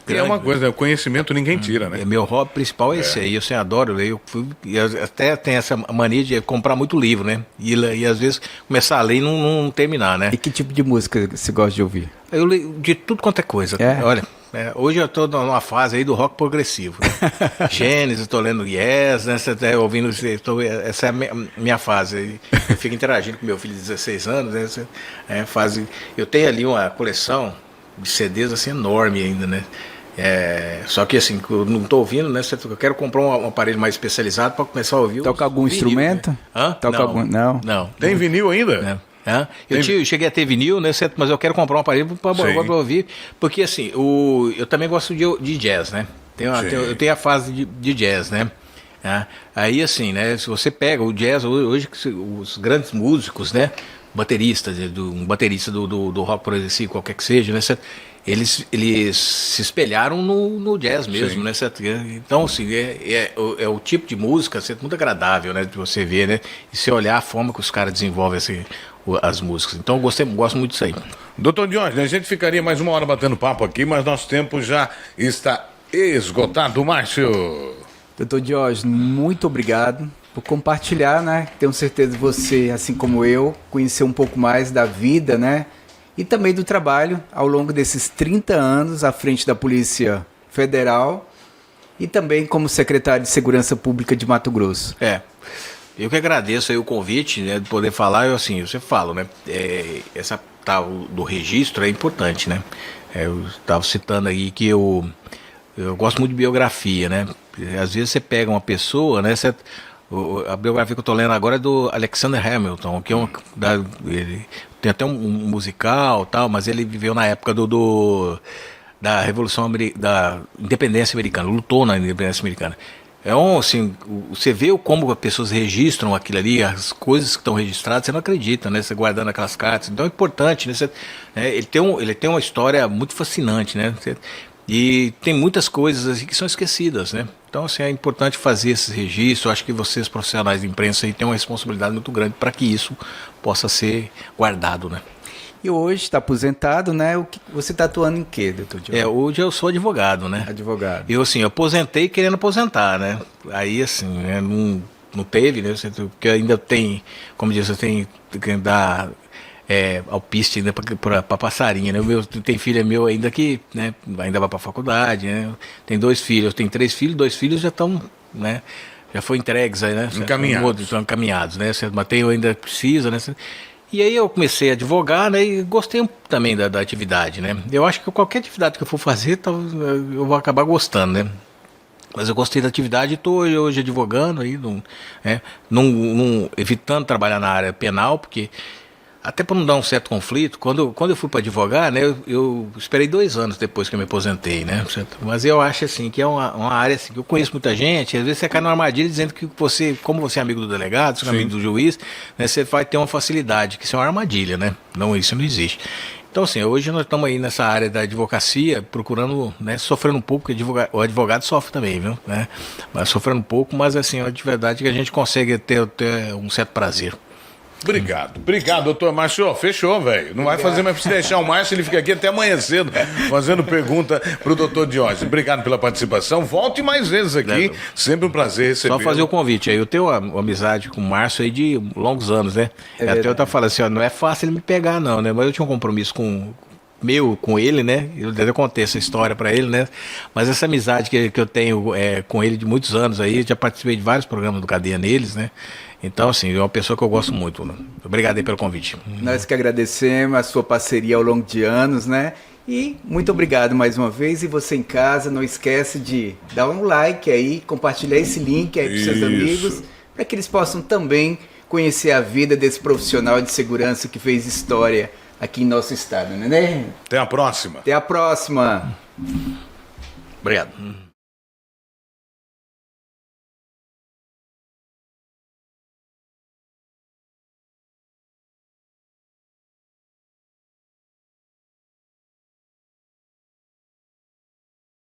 É uma coisa, o conhecimento ninguém tira, né? Meu hobby principal é esse aí, eu adoro ler. Até tem essa mania de comprar muito livro, né? E às vezes começar a ler e não terminar, né? E que tipo de música você gosta de ouvir? Eu leio de tudo quanto é coisa. Olha, hoje eu estou numa fase aí do rock progressivo. Né? Gênesis, estou lendo Yes, né? Você tá ouvindo, essa é a minha fase. Eu fico interagindo com meu filho de 16 anos, né? Eu tenho ali uma coleção de CDs assim enorme ainda, né? Só que assim, eu não estou ouvindo, né? Eu quero comprar um aparelho mais especializado para começar a ouvir. Toca algum instrumento? Né? Não. Tem vinil ainda? Eu cheguei a ter vinil, né? Mas eu quero comprar um aparelho para ouvir, porque assim, eu também gosto de jazz, né? Eu tenho a fase de jazz, né? Aí assim, né? Se você pega o jazz hoje, os grandes músicos, né? Um baterista do rock progressivo, qualquer que seja, né? Eles se espelharam no jazz mesmo, né? Então, assim, é o tipo de música muito agradável, né? De você ver, né? E você olhar a forma que os caras desenvolvem as músicas. Então, eu gosto muito disso aí. Doutor Diógenes, a gente ficaria mais 1 hora batendo papo aqui, mas nosso tempo já está esgotado, Márcio. Doutor Diógenes, muito obrigado por compartilhar, né? Tenho certeza que você, assim como eu, conheceu um pouco mais da vida, né? E também do trabalho ao longo desses 30 anos à frente da Polícia Federal e também como secretário de Segurança Pública de Mato Grosso. Eu que agradeço aí o convite, né, de poder falar. Eu sempre falo, né? Essa tal do registro é importante, né? Eu estava citando aí que eu gosto muito de biografia, né? Às vezes você pega uma pessoa, né? A biografia que eu estou lendo agora é do Alexander Hamilton, que ele tem até um musical, tal, mas ele viveu na época da Revolução da Independência Americana, lutou na Independência Americana. Assim, você vê como as pessoas registram aquilo ali, as coisas que estão registradas, você não acredita, né? Você guardando aquelas cartas. Então é importante, né? Ele tem uma história muito fascinante, né? E tem muitas coisas assim que são esquecidas, né? Então, assim, é importante fazer esses registros. Eu acho que vocês, profissionais de imprensa, aí, têm uma responsabilidade muito grande para que isso possa ser guardado, né? E hoje está aposentado, né? Você está atuando em quê, doutor Diógenes? Hoje eu sou advogado, né? Advogado. Eu, assim, aposentei querendo aposentar, né? Aí, assim, né, não teve, né? Porque ainda tem, como diz, você tem que dar alpiste ainda para passarinho, né? Tem filha meu ainda que, né, ainda vai para a faculdade, né? Tem 2 filhos, tem 3 filhos, 2 filhos já estão, né? Já foram entregues aí, né? Encaminhados, né? Mas tem ainda precisa, né? E aí eu comecei a advogar, né? E gostei também da atividade, né? Eu acho que qualquer atividade que eu for fazer, eu vou acabar gostando, né? Mas eu gostei da atividade e estou hoje advogando aí, evitando trabalhar na área penal, porque até para não dar um certo conflito, quando eu fui para advogar, né, eu esperei 2 anos depois que eu me aposentei, né? Mas eu acho assim que é uma área assim, que eu conheço muita gente, às vezes você cai numa armadilha dizendo que você, como você é amigo do delegado, você é amigo do juiz, né, você vai ter uma facilidade, que isso é uma armadilha, né? Não, isso não existe. Então, assim, hoje nós estamos aí nessa área da advocacia, procurando, né, sofrendo um pouco, porque o advogado sofre também, viu? Né? Mas sofrendo um pouco, mas assim, é de verdade que a gente consegue ter um certo prazer. Obrigado, doutor Márcio. Fechou, velho. Não vai fazer mais pra você deixar o Márcio, ele fica aqui até amanhã cedo fazendo pergunta pro doutor Diógenes. Obrigado pela participação. Volte mais vezes aqui. Sempre um prazer receber. Só fazer o convite aí. Eu tenho uma amizade com o Márcio aí de longos anos, né? Até eu tava falando assim, ó, não é fácil ele me pegar, não, né? Mas eu tinha um compromisso com ele, né? Eu contei essa história para ele, né? Mas essa amizade que eu tenho com ele de muitos anos aí, já participei de vários programas do Cadeia neles, né? Então, assim, é uma pessoa que eu gosto muito, né? Obrigado aí pelo convite. Nós que agradecemos a sua parceria ao longo de anos, né? E muito obrigado mais uma vez. E você em casa, não esquece de dar um like aí, compartilhar esse link aí para seus amigos, para que eles possam também conhecer a vida desse profissional de segurança que fez história aqui em nosso estado, né? Até a próxima. Até a próxima. Obrigado.